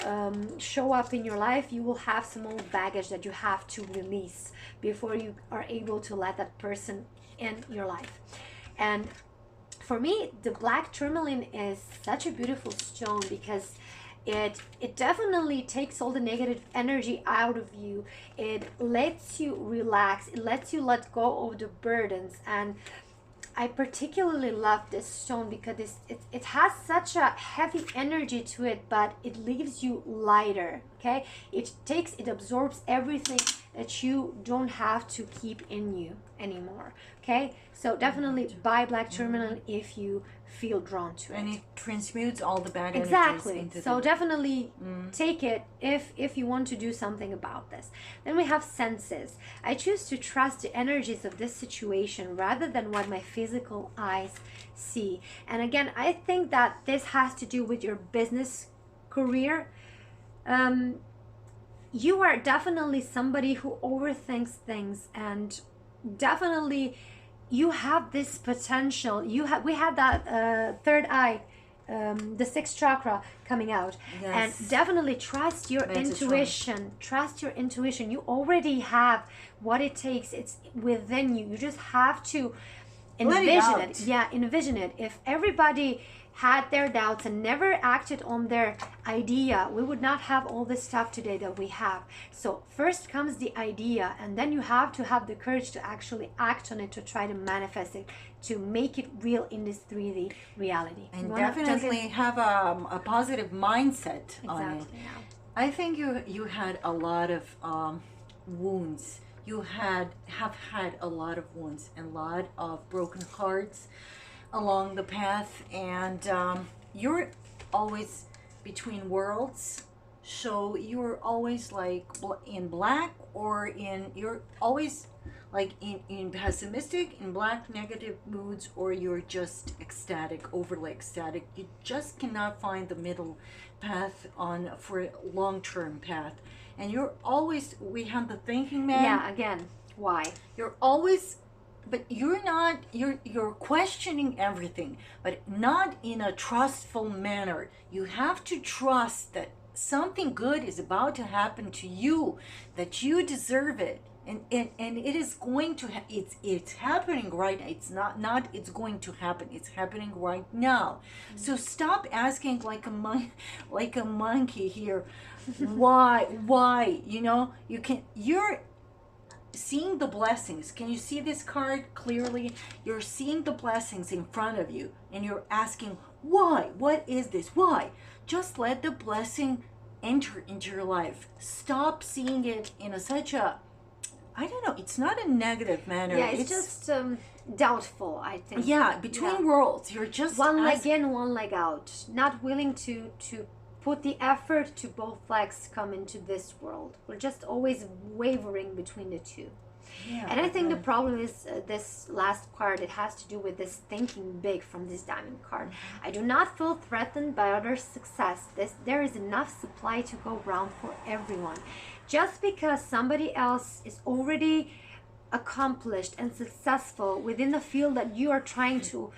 show up in your life, you will have some old baggage that you have to release before you are able to let that person in your life. And for me, the black tourmaline is such a beautiful stone, because it definitely takes all the negative energy out of you. It lets you relax, it lets you let go of the burdens. And I particularly love this stone because it has such a heavy energy to it, but it leaves you lighter. Okay, it absorbs everything that you don't have to keep in you anymore. Okay, so definitely buy black tourmaline if you feel drawn to it. And it transmutes all the bad Exactly. energies into So the... definitely take it if you want to do something about this. Then we have senses. I choose to trust the energies of this situation rather than what my physical eyes see. And again, I think that this has to do with your business career. You are definitely somebody who overthinks things, and definitely you have this potential. We had that third eye, the sixth chakra coming out. Yes. And definitely trust your intuition. Trust your intuition. You already have what it takes. It's within you. You just have to envision it. Yeah, envision it. If everybody had their doubts and never acted on their idea, we would not have all this stuff today that we have. So first comes the idea, and then you have to have the courage to actually act on it, to try to manifest it, to make it real in this 3D reality. And definitely have a positive mindset on it. Yeah. I think you had a lot of wounds. You have had a lot of wounds and a lot of broken hearts along the path, and you're always between worlds. So you're always like in black, or you're always like in pessimistic, in black, negative moods, or you're just ecstatic, overly ecstatic. You just cannot find the middle path for a long-term path. And you're always, we have the thinking man. Yeah, again, why? You're always, but you're not, you're questioning everything, but not in a trustful manner. You have to trust that something good is about to happen to you, that you deserve it. And it is going to it's happening right now. It's not it's going to happen. It's happening right now. Mm-hmm. So stop asking like a monkey here. Why? You know, you're seeing the blessings. Can you see this card clearly? You're seeing the blessings in front of you, and you're asking why? What is this? Why? Just let the blessing enter into your life. Stop seeing it in such a, I don't know, it's not a negative manner. Yeah, it's just doubtful, I think. Yeah, between worlds. You're just one leg in, one leg out. Not willing to put the effort to both legs come into this world. We're just always wavering between the two. Yeah, and I think the problem is this last card. It has to do with this thinking big from this diamond card. Mm-hmm. I do not feel threatened by others' success. There is enough supply to go around for everyone. Just because somebody else is already accomplished and successful within the field that you are trying to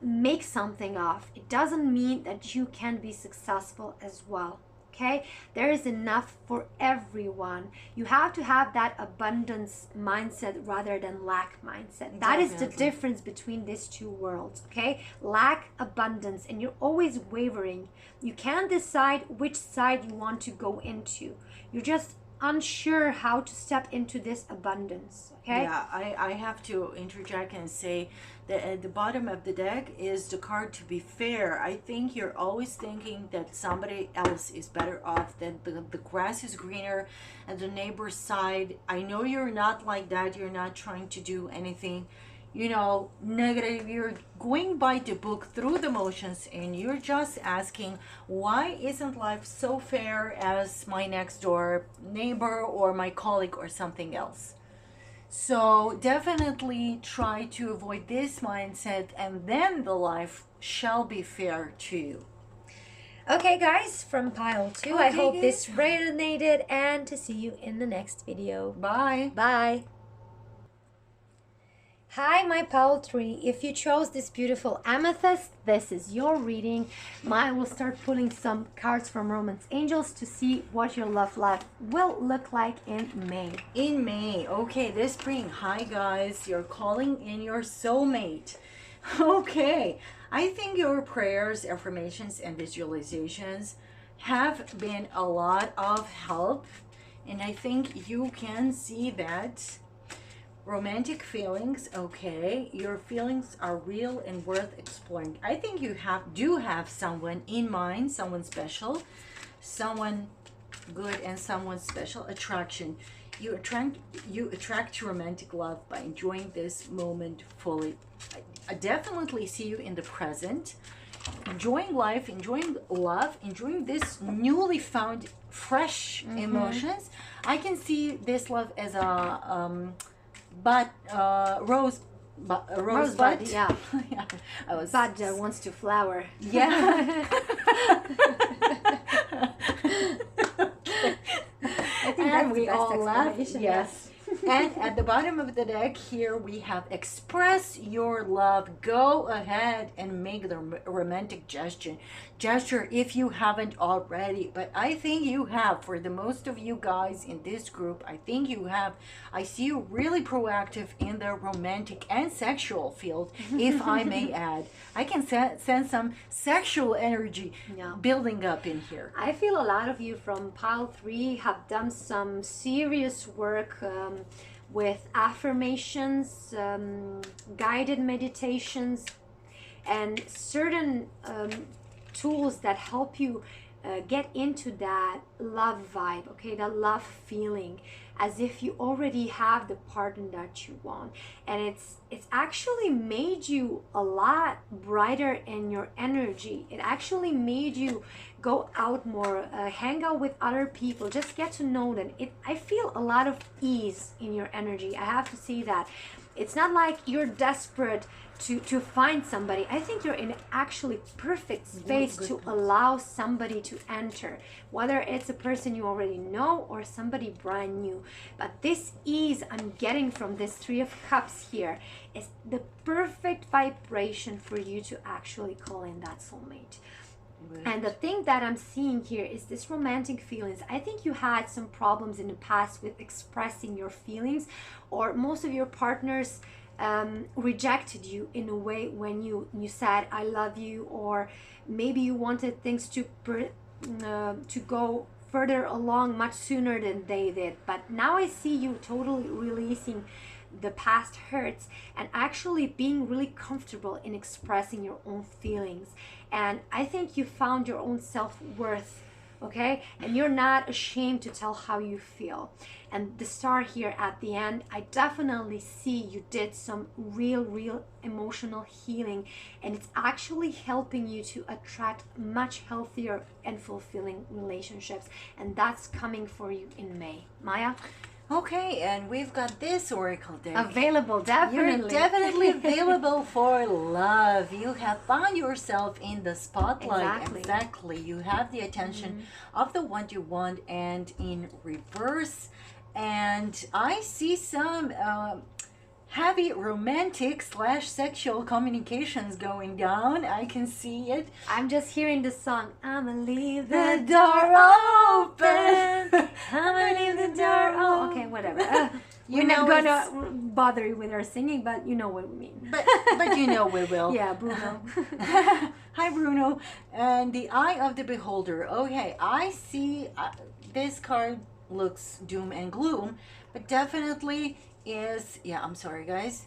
make something of, it doesn't mean that you can be successful as well. Okay, there is enough for everyone. You have to have that abundance mindset rather than lack mindset. That is the difference between these two worlds. Okay, lack, abundance, and you're always wavering. You can't decide which side you want to go into. You're just unsure how to step into this abundance. Okay. Yeah, I have to interject and say that at the bottom of the deck is the card to be fair. I think you're always thinking that somebody else is better off, that the grass is greener at the neighbor's side. I know you're not like that. You're not trying to do anything, you know, negative. You're going by the book through the motions, and you're just asking, why isn't life so fair as my next door neighbor or my colleague or something else? So definitely try to avoid this mindset, and then the life shall be fair to you. Okay guys, from pile 2, I hope this resonated, and to see you in the next video. Bye. Bye. Hi, my pile 3. If you chose this beautiful amethyst, this is your reading. I will start pulling some cards from Romance Angels to see what your love life will look like in May. In May. Okay, this spring. Hi, guys. You're calling in your soulmate. Okay. I think your prayers, affirmations, and visualizations have been a lot of help. And I think you can see that. Romantic feelings, okay. Your feelings are real and worth exploring. I think you do have someone in mind, someone special, someone good, and someone special. Attraction. You attract romantic love by enjoying this moment fully. I definitely see you in the present, enjoying life, enjoying love, enjoying this newly found fresh emotions. I can see this love as a rosebud. Yeah. Yeah, bud wants to flower. Yeah. I think that's we the best all laugh. explanation. Yes. And at the bottom of the deck here, we have express your love. Go ahead and make the romantic gesture if you haven't already. But I think you have. For the most of you guys in this group, I think you have. I see you really proactive in the romantic and sexual field, if I may add. I can sense some sexual energy building up in here. I feel a lot of you from pile 3 have done some serious work with affirmations, guided meditations, and certain tools that help you get into that love vibe, okay, that love feeling, as if you already have the partner that you want. And it's actually made you a lot brighter in your energy. It actually made you go out more, hang out with other people, just get to know them. I feel a lot of ease in your energy. I have to say that. It's not like you're desperate to find somebody. I think you're in actually perfect space to allow somebody to enter, whether it's a person you already know or somebody brand new. But this ease I'm getting from this 3 of Cups here is the perfect vibration for you to actually call in that soulmate. And the thing that I'm seeing here is this romantic feelings. I think you had some problems in the past with expressing your feelings, or most of your partners rejected you in a way when you said I love you, or maybe you wanted things to go further along much sooner than they did. But now I see you totally releasing the past hurts and actually being really comfortable in expressing your own feelings. And I think you found your own self-worth, okay? And you're not ashamed to tell how you feel. And the star here at the end, I definitely see you did some real emotional healing, and it's actually helping you to attract much healthier and fulfilling relationships. And that's coming for you in May. Maya? Okay, and we've got this oracle deck. Available, definitely. You're definitely available for love. You have found yourself in the spotlight. Exactly. You have the attention of the one you want, and in reverse. And I see some heavy romantic / sexual communications going down. I can see it. I'm just hearing the song. I'ma leave the door open. I'ma leave the door open. Okay, whatever. We're not gonna bother you with our singing, but you know what we mean. But you know we will. Yeah, Bruno. Hi, Bruno. And the Eye of the Beholder. Okay, I see this card looks doom and gloom, but definitely is, I'm sorry guys,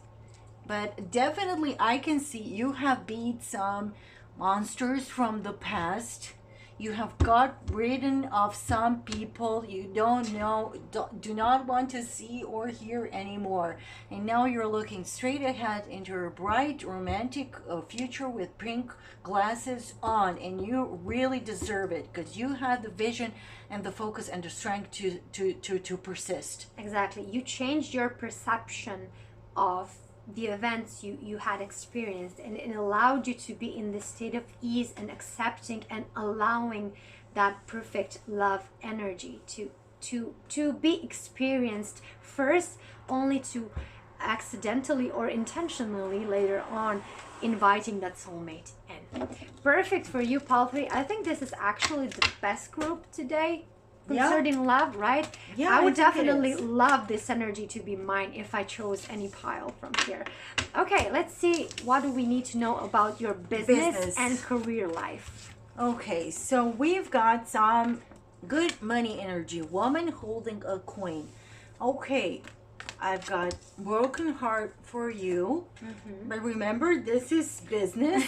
but definitely I can see you have beat some monsters from the past. You have got rid of some people you do not want to see or hear anymore, and now you're looking straight ahead into a bright romantic future with pink glasses on, and you really deserve it because you had the vision and the focus and the strength to persist. Exactly. You changed your perception of the events you had experienced, and it allowed you to be in this state of ease and accepting and allowing that perfect love energy to be experienced first, only to accidentally or intentionally later on inviting that soulmate in. Perfect for you, Pile 3. I think this is actually the best group today concerning love, right? Yeah, I would definitely love this energy to be mine if I chose any pile from here. Okay, let's see, what do we need to know about your business and career life? Okay, so we've got some good money energy. Woman holding a coin. Okay, I've got broken heart for you, but remember, this is business.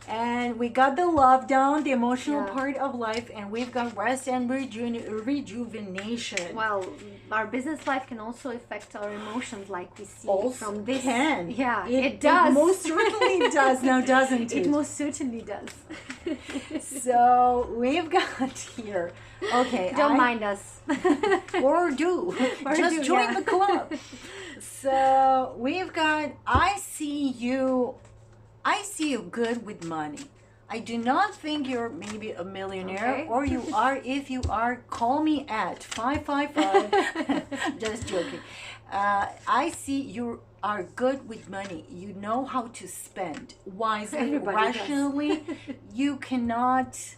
And we got the love down, the emotional part of life, and we've got rest and rejuvenation. Well, our business life can also affect our emotions, like we see from this. Yeah, it does. It most certainly does now, doesn't it? It most certainly does. So we've got here. Okay, don't mind us. Or do. Just join the club. So we've got, I see you good with money. I do not think you're maybe a millionaire, Okay. or you are. If you are, call me at 555. Just joking. I see you are good with money. You know how to spend wisely, Everybody does. rationally. You cannot.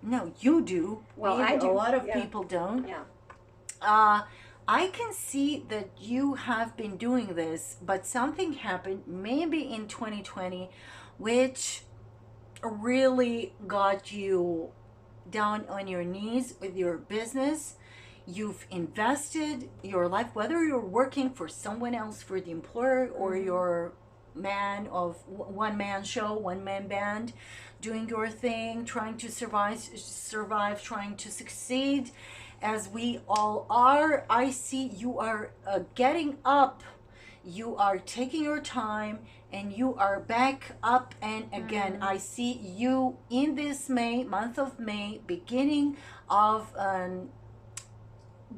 No, you do. Well, Maybe I do. A lot of Yeah. people don't. Yeah. I can see that you have been doing this, but something happened maybe in 2020, which really got you down on your knees with your business. You've invested your life, whether you're working for someone else, for the employer, or your man of one man show, one man band, doing your thing, trying to survive, trying to succeed, as we all are. I see you are getting up, you are taking your time, and you are back up. And again, I see you in this month of May, beginning of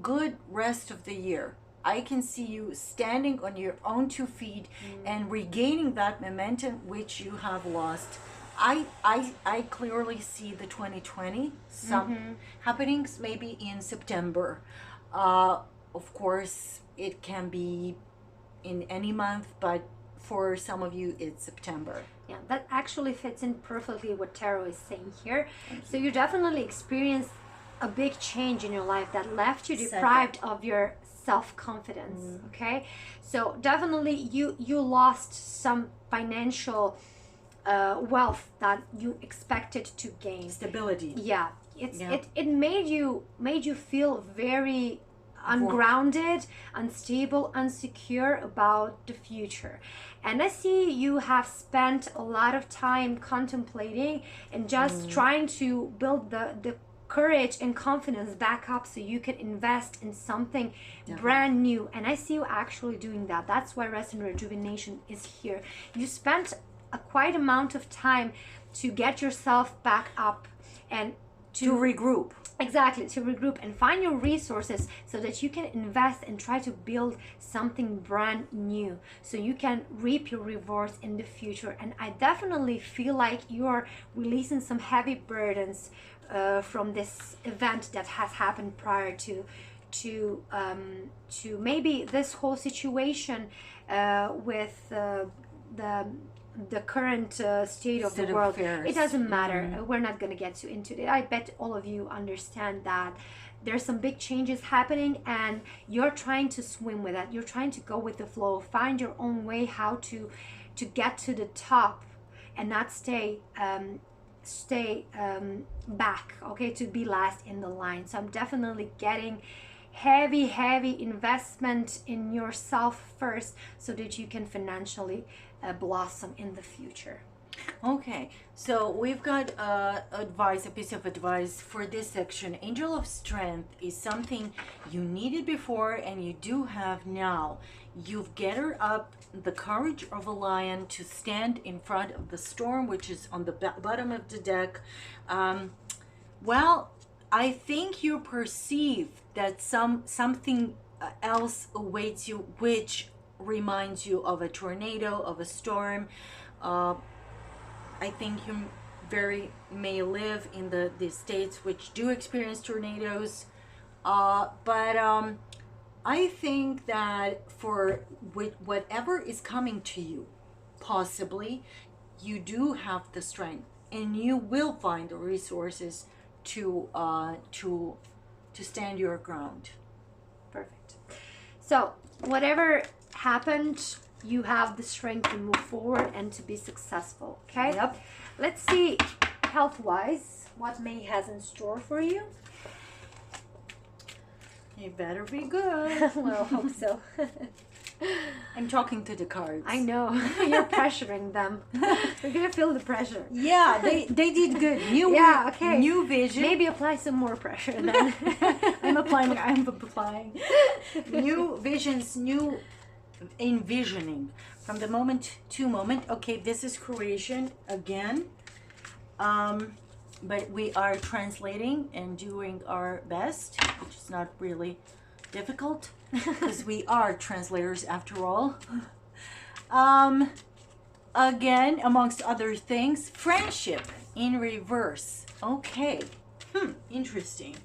good rest of the year. I can see you standing on your own 2 feet and regaining that momentum which you have lost. I clearly see the 2020 some happenings maybe in September. Of course, it can be in any month, but for some of you, it's September. Yeah, that actually fits in perfectly what Taro is saying here. So you definitely experienced a big change in your life that left you deprived of your self-confidence. Okay, so definitely you lost some financial wealth that you expected to gain. Stability. Yeah, it made you feel very ungrounded, unstable, unsecure about the future. And I see you have spent a lot of time contemplating and just trying to build the courage and confidence back up so you can invest in something brand new. And I see you actually doing that. That's why Rest and Rejuvenation is here. You spent a quite amount of time to get yourself back up and To regroup. Exactly, to regroup and find your resources so that you can invest and try to build something brand new so you can reap your rewards in the future. And I definitely feel like you're releasing some heavy burdens from this event that has happened prior to maybe this whole situation with the current state of the world. Affairs. It doesn't matter. We're not going to get into it. I bet all of you understand that there's some big changes happening and you're trying to swim with it. You're trying to go with the flow, find your own way how to get to the top and not stay back, okay, to be last in the line. So I'm definitely getting heavy investment in yourself first so that you can financially blossom in the future. Okay, so we've got a piece of advice for this section. Angel of Strength is something you needed before and you do have now. You've gathered up the courage of a lion to stand in front of the storm, which is on the bottom of the deck. Well, I think you perceive that something else awaits you, which reminds you of a tornado, of a storm. I think you may live in the states which do experience tornadoes, but I think that with whatever is coming to you, possibly you do have the strength and you will find the resources to stand your ground. Perfect. So whatever happened, you have the strength to move forward and to be successful. Okay. Yep. Let's see, health-wise, what May has in store for you. You better be good. Well, hope so. I'm talking to the cards. I know. You're pressuring them. You're gonna feel the pressure. Yeah, they did good. New vision. Maybe apply some more pressure then. I'm applying. New visions, new envisioning from the moment to moment. Okay, this is creation again. But we are translating and doing our best, which is not really difficult because we are translators after all. Again, amongst other things, friendship. in reverse. Okay. Interesting.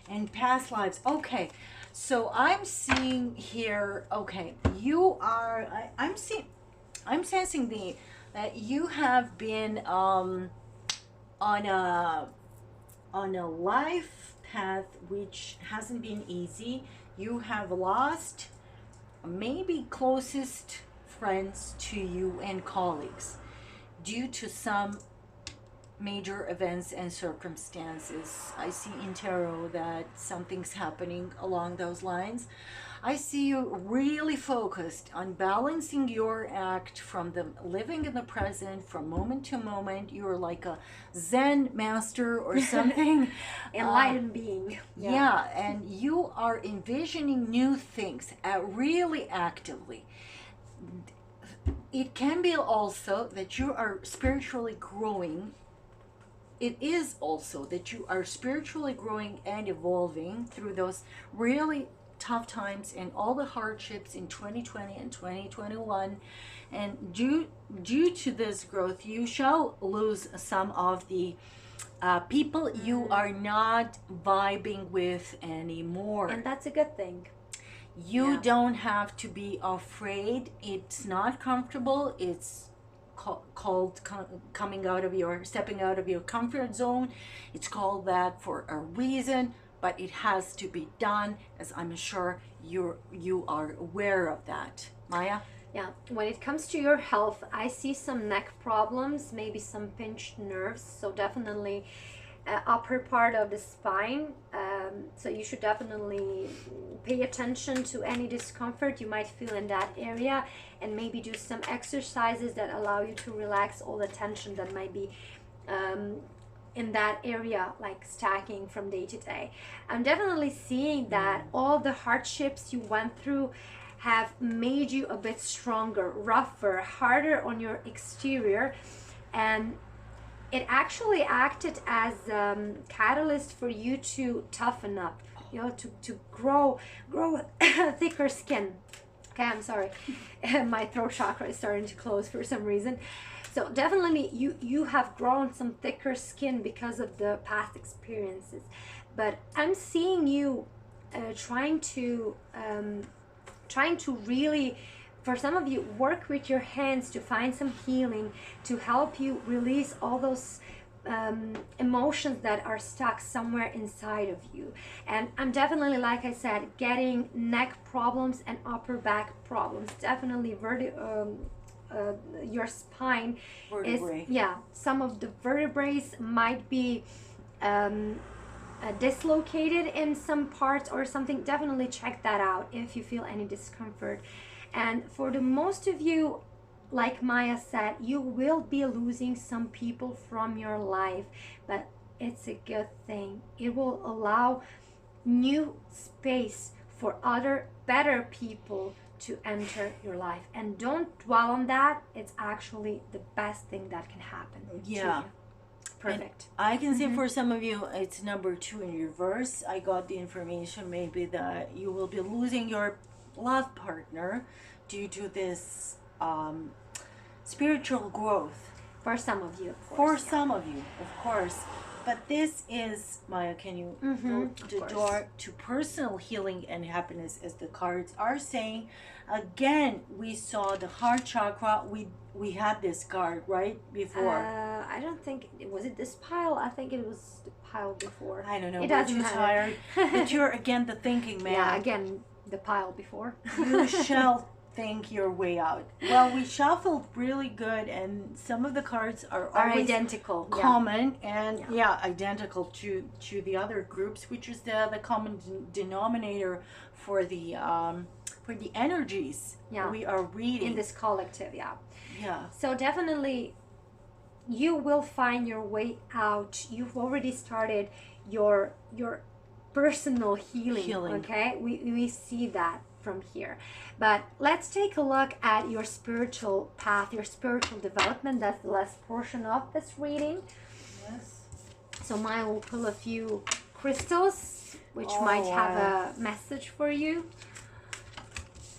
And past lives. Okay. So I'm seeing here, okay, you are, I'm sensing that you have been on a life path which hasn't been easy. You have lost maybe closest friends to you and colleagues due to some major events and circumstances. I see in tarot that something's happening along those lines. I see you really focused on balancing your act from the living in the present from moment to moment. You're like a Zen master or something. Enlightened being. Yeah, and you are envisioning new things really actively. It can be also that you are spiritually growing. It is also that you are spiritually growing and evolving through those really tough times and all the hardships in 2020 and 2021. And due to this growth, you shall lose some of the people you are not vibing with anymore. And that's a good thing. You don't have to be afraid. It's not comfortable. It's called stepping out of your comfort zone. It's called that for a reason, but it has to be done, as I'm sure you are aware of that. Maya? Yeah, when it comes to your health, I see some neck problems, maybe some pinched nerves, so definitely upper part of the spine. So you should definitely pay attention to any discomfort you might feel in that area, and maybe do some exercises that allow you to relax all the tension that might be in that area, like stacking from day to day. I'm definitely seeing that all the hardships you went through have made you a bit stronger, rougher, harder on your exterior, and it actually acted as catalyst for you to toughen up, you know, to grow thicker skin. Okay, I'm sorry. My throat chakra is starting to close for some reason. So definitely you have grown some thicker skin because of the past experiences. But I'm seeing you trying to really, for some of you, work with your hands to find some healing, to help you release all those emotions that are stuck somewhere inside of you. And I'm definitely, like I said, getting neck problems and upper back problems. Definitely your spine Vertebrae. some of the vertebrae might be dislocated in some parts or something. Definitely check that out if you feel any discomfort. And for the most of you, like Maya said, you will be losing some people from your life, but it's a good thing. It will allow new space for other better people to enter your life. And don't dwell on that. It's actually the best thing that can happen to you. Perfect. And I can say for some of you, it's number 2 in reverse. I got the information maybe that you will be losing your love partner due to this spiritual growth. For some of you, of For course. some of you, of course. But this is, Maya, can you go the door to personal healing and happiness, as the cards are saying. Again, we saw the heart chakra. We had this card, right, before. I don't think, was it this pile? I think it was the pile before. I don't know. It doesn't too matter. tired. But you're, again, the thinking man. Yeah, again, the pile before. You shall think your way out. Well, we shuffled really good, and some of the cards are always identical, common, and identical to the other groups, which is the common denominator for the energies we are reading in this collective. Yeah. So definitely you will find your way out. You've already started your personal healing. Okay, we see that from here. But let's take a look at your spiritual path, your spiritual development. That's the last portion of this reading. Yes. So Maya will pull a few crystals which might have a message for you.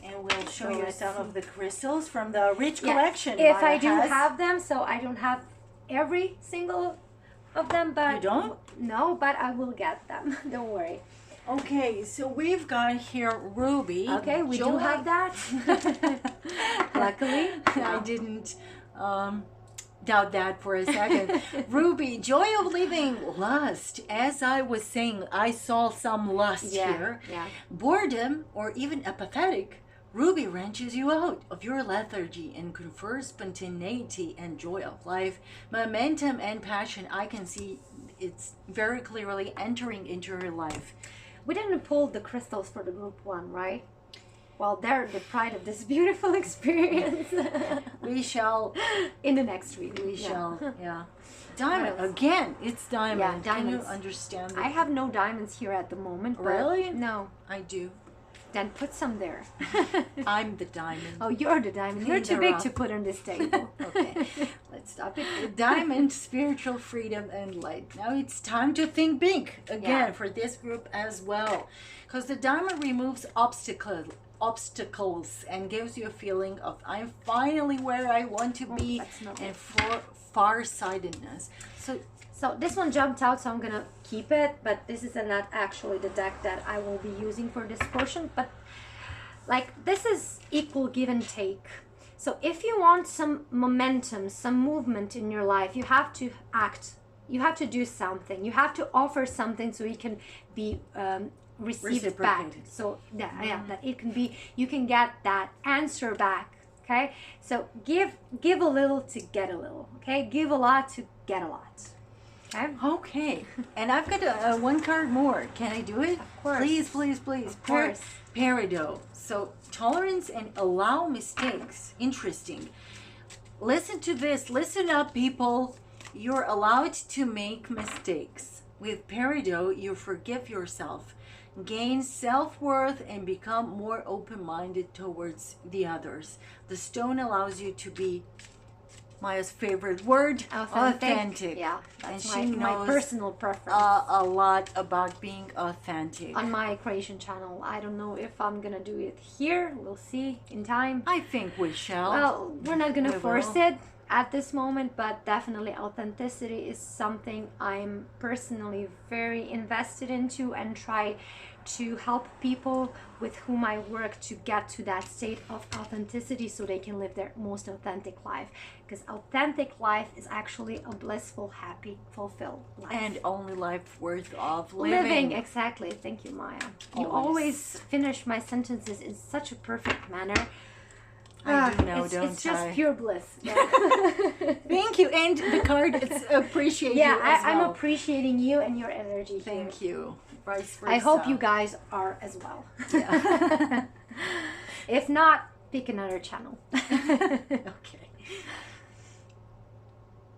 And we'll show you some of the crystals from the rich collection. If I do have them, so I don't have every single of them, but You don't? No, but I will get them. Don't worry. Okay, so we've got here ruby. Okay, we do have that. Luckily, I didn't doubt that for a second. Ruby, joy of living, lust. As I was saying, I saw some lust here. Yeah. Boredom or even apathetic. Ruby wrenches you out of your lethargy and confers spontaneity and joy of life, momentum and passion. I can see it's very clearly entering into your life. We didn't pull the crystals for the group one, right? Well, they're the pride of this beautiful experience. We shall, in the next week. we shall, yeah. Diamond, again, it's diamond. Yeah, Can you diamonds. understand I have no diamonds here at the moment. But Really? No. I do. Then put some there. I'm the diamond. Oh, you're the diamond. You're too Either big of. to put on this table. Okay, let's stop it. Diamond, spiritual freedom and light. Now it's time to think big again Yeah. for this group as well, because the diamond removes obstacles and gives you a feeling of I'm finally where I want to be, that's not and for farsightedness. So this one jumped out, so I'm gonna keep it, but this is not actually the deck that I will be using for this portion, but like this is equal give and take. So if you want some momentum, some movement in your life, you have to act, you have to do something, you have to offer something so you can be received back. Reciprocated. So that it can be, you can get that answer back. Okay, so give a little to get a little. Okay, give a lot to get a lot. Okay, and I've got one card more. Can I do it? Of course. Please, please, please. Of course. Peridot. So tolerance and allow mistakes. Interesting. Listen to this. Listen up, people. You're allowed to make mistakes. With Peridot, you forgive yourself, gain self-worth, and become more open-minded towards the others. The stone allows you to be Maya's favorite word, authentic. Yeah, And that's she my knows personal preference. a lot about being authentic. On my creation channel. I don't know if I'm gonna do it here. We'll see in time. I think we shall. Well, we're not gonna We force will. it at this moment, but definitely authenticity is something I'm personally very invested into and try to help people with whom I work to get to that state of authenticity so they can live their most authentic life. Because authentic life is actually a blissful, happy, fulfilled life. And only life worth of Living, exactly. Thank you, Maya. You Always. always finish my sentences in such a perfect manner. I do know, it's, don't it's just I? pure bliss. Yeah, Thank you. And the card, it's appreciate yeah you as I'm well. appreciating you and your energy Thank here. you. Vice versa. I hope you guys are as well. Yeah. If not, pick another channel. Okay.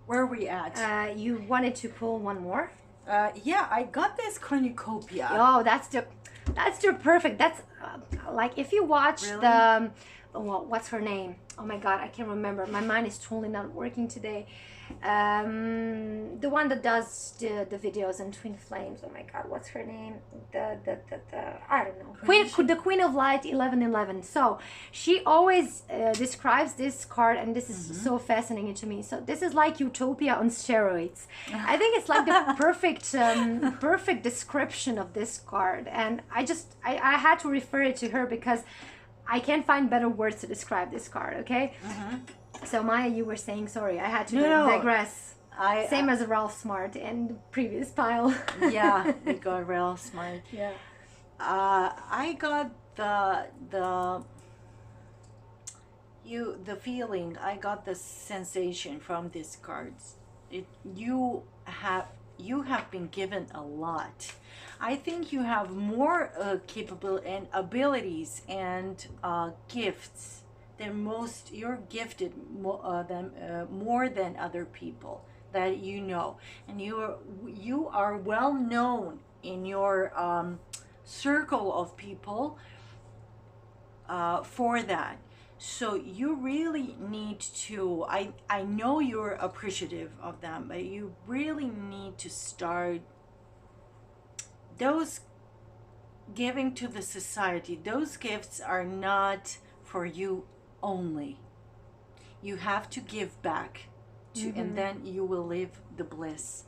Where are we at? You wanted to pull one more? Yeah, I got this cornucopia. Oh, that's the perfect. That's like if you watch Really? the well, what's her name? Oh my god, I can't remember. My mind is totally not working today. The one that does the videos on Twin Flames. Oh my god, what's her name? The I don't know. The Queen of Light 1111. So she always describes this card, and this is so fascinating to me. So this is like utopia on steroids. I think it's like the perfect description of this card, and I had to refer it to her because I can't find better words to describe this card. Okay. So Maya, you were saying, sorry, I had to digress. Same as Ralph Smart in the previous pile. Yeah, we got real smart. Yeah. I got the feeling. I got the sensation from these cards. You have been given a lot. I think you have more capability and abilities and gifts than most. You're gifted more than other people that you know, and you are well known in your circle of people for that. So you really need to, I know you're appreciative of them, but you really need to start those giving to the society. Those gifts are not for you only. You have to give back to, and then you will live the bliss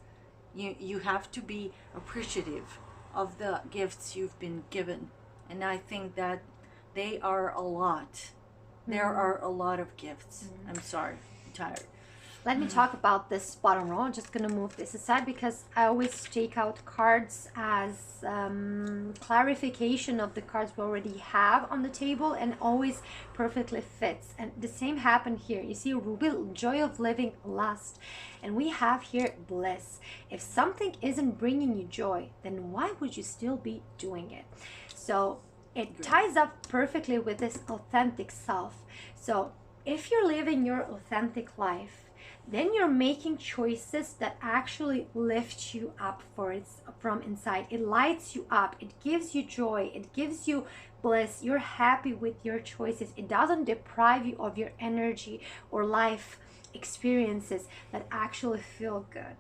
You have to be appreciative of the gifts you've been given. And I think that they are a lot. There are a lot of gifts. I'm sorry, I'm tired. Let me talk about this bottom row. I'm just going to move this aside because I always take out cards as clarification of the cards we already have on the table, and always perfectly fits. And the same happened here. You see ruby, joy of living, lust. And we have here bliss. If something isn't bringing you joy, then why would you still be doing it? So it ties up perfectly with this authentic self. So if you're living your authentic life, then you're making choices that actually lift you up from inside. It lights you up. It gives you joy. It gives you bliss. You're happy with your choices. It doesn't deprive you of your energy or life experiences that actually feel good.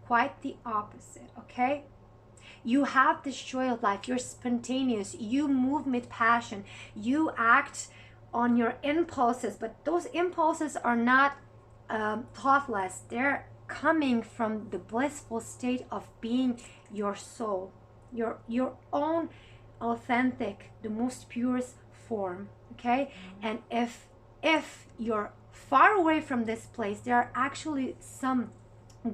Quite the opposite, okay? You have this joy of life. You're spontaneous. You move with passion. You act on your impulses, but those impulses are not thoughtless. They're coming from the blissful state of being your soul, your own authentic, the most purest form, okay? And if you're far away from this place, there are actually some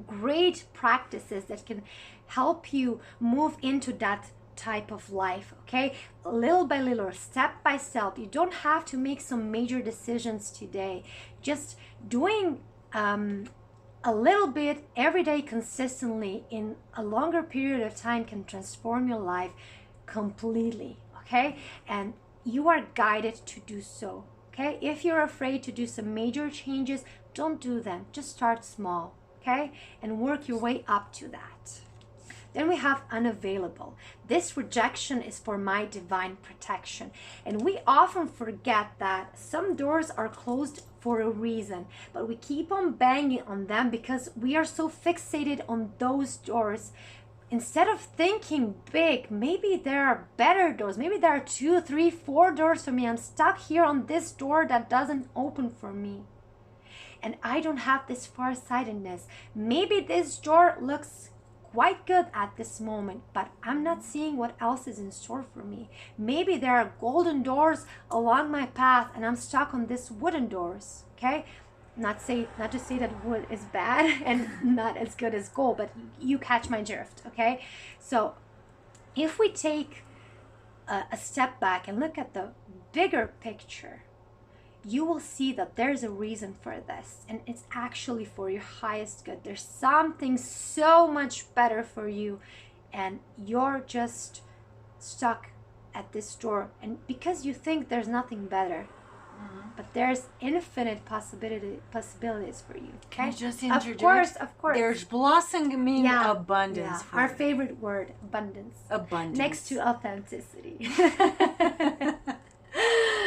great practices that can help you move into that type of life, okay? Little by little, step by step. You don't have to make some major decisions today. Just doing a little bit every day consistently in a longer period of time can transform your life completely, okay? And you are guided to do so, okay? If you're afraid to do some major changes, don't do them. Just start small, okay? And work your way up to that. Then we have unavailable. This rejection is for my divine protection. And we often forget that some doors are closed for a reason, but we keep on banging on them because we are so fixated on those doors. Instead of thinking big, maybe there are better doors. Maybe there are 2, 3, 4 doors for me. I'm stuck here on this door that doesn't open for me. And I don't have this farsightedness. Maybe this door looks quite good at this moment, but I'm not seeing what else is in store for me. Maybe there are golden doors along my path and I'm stuck on these wooden doors, okay? Not to say that wood is bad and not as good as gold, but you catch my drift, okay? So if we take a step back and look at the bigger picture, you will see that there's a reason for this, and it's actually for your highest good. There's something so much better for you, and you're just stuck at this door, and because you think there's nothing better, but there's infinite possibilities for you. Okay, can you just introduce? Of course. There's blossoming abundance. For our favorite word, abundance. Abundance next to authenticity.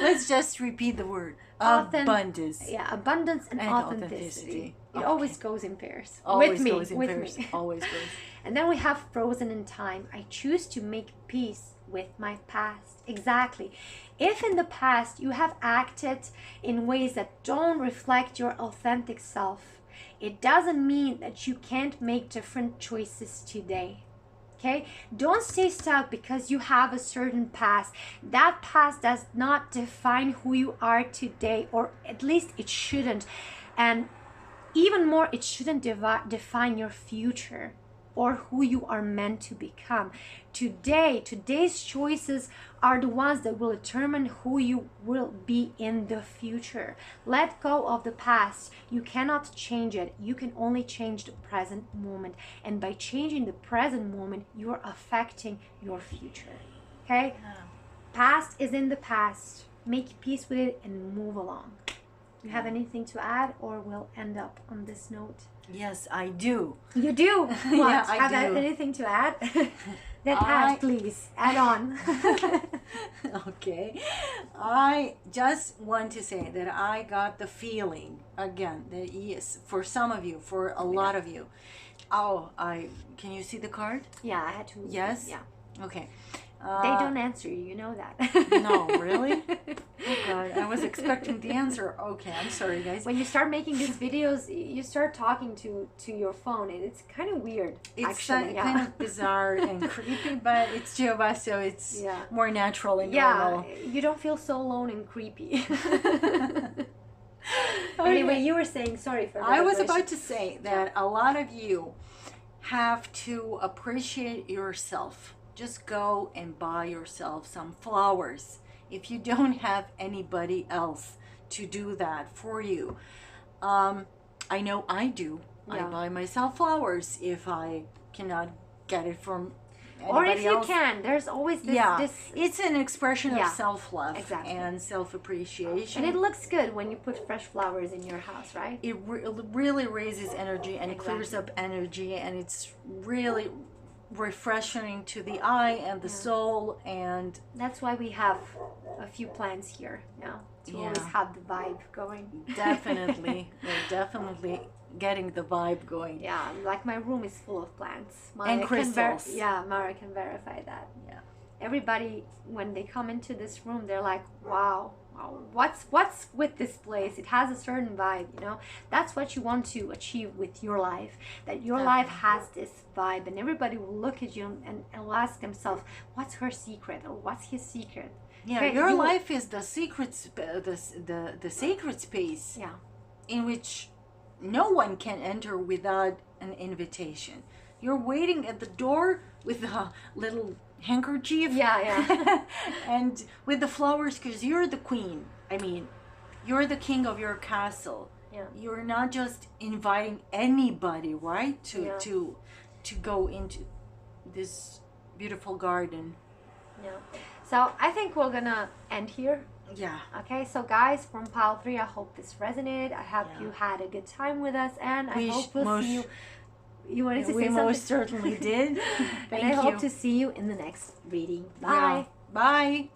Let's just repeat the word. Abundance. Yeah, abundance and authenticity. It always goes in pairs. Always with goes in me. pairs. Always goes. And then we have frozen in time. I choose to make peace with my past. Exactly. If in the past you have acted in ways that don't reflect your authentic self, it doesn't mean that you can't make different choices today. Okay? Don't stay stuck because you have a certain past. That past does not define who you are today, or at least it shouldn't. And even more, it shouldn't define your future or who you are meant to become. Today's choices are the ones that will determine who you will be in the future. Let go of the past. You cannot change it. You can only change the present moment. And by changing the present moment, you're affecting your future. Okay? Past is in the past. Make peace with it and move along. Do you have anything to add, or we'll end up on this note? Yes, I do. You do? What? Yeah, I have do. Anything to add? Then add, please. Add on. Okay. I just want to say that I got the feeling, again, that yes, for some of you, for a lot of you. Can you see the card? Yeah, I had to. Yes? Yeah. Okay. They don't answer you, you know that. No, really? Oh God, I was expecting the answer. Okay, I'm sorry, guys. When you start making these videos, you start talking to your phone, and it's kind of weird. It's actually, kind of bizarre and creepy, but it's two of us, so it's more natural and normal. You don't feel so alone and creepy. Anyway, you were saying, sorry for that. I was about to say that a lot of you have to appreciate yourself. Just go and buy yourself some flowers if you don't have anybody else to do that for you. I know I do. I buy myself flowers if I cannot get it from anybody or if you else. Can. There's always this. It's an expression of self-love and self-appreciation. And it looks good when you put fresh flowers in your house, right? It really raises energy and it clears up energy, and it's really refreshing to the eye and the soul, and that's why we have a few plants here now to always have the vibe going. Definitely. We're definitely getting the vibe going. Yeah, like my room is full of plants. And crystals. Mara can verify that. Yeah. Everybody, when they come into this room, they're like, wow, what's with this place? It has a certain vibe, you know. That's what you want to achieve with your life, that your life has this vibe, and everybody will look at you and will ask themselves, what's her secret, or what's his secret? Yeah, okay, your life is the secret, the sacred space in which no one can enter without an invitation. You're waiting at the door with a little handkerchief, and with the flowers, because you're the queen. I mean, you're the king of your castle. You're not just inviting anybody, right, to go into this beautiful garden. So I think we're gonna end here. Okay, so guys, from pile 3, I hope this resonated. I hope you had a good time with us, and I hope we'll see you. You wanted to say something? We most certainly did. And I hope to see you in the next reading. Bye. Bye.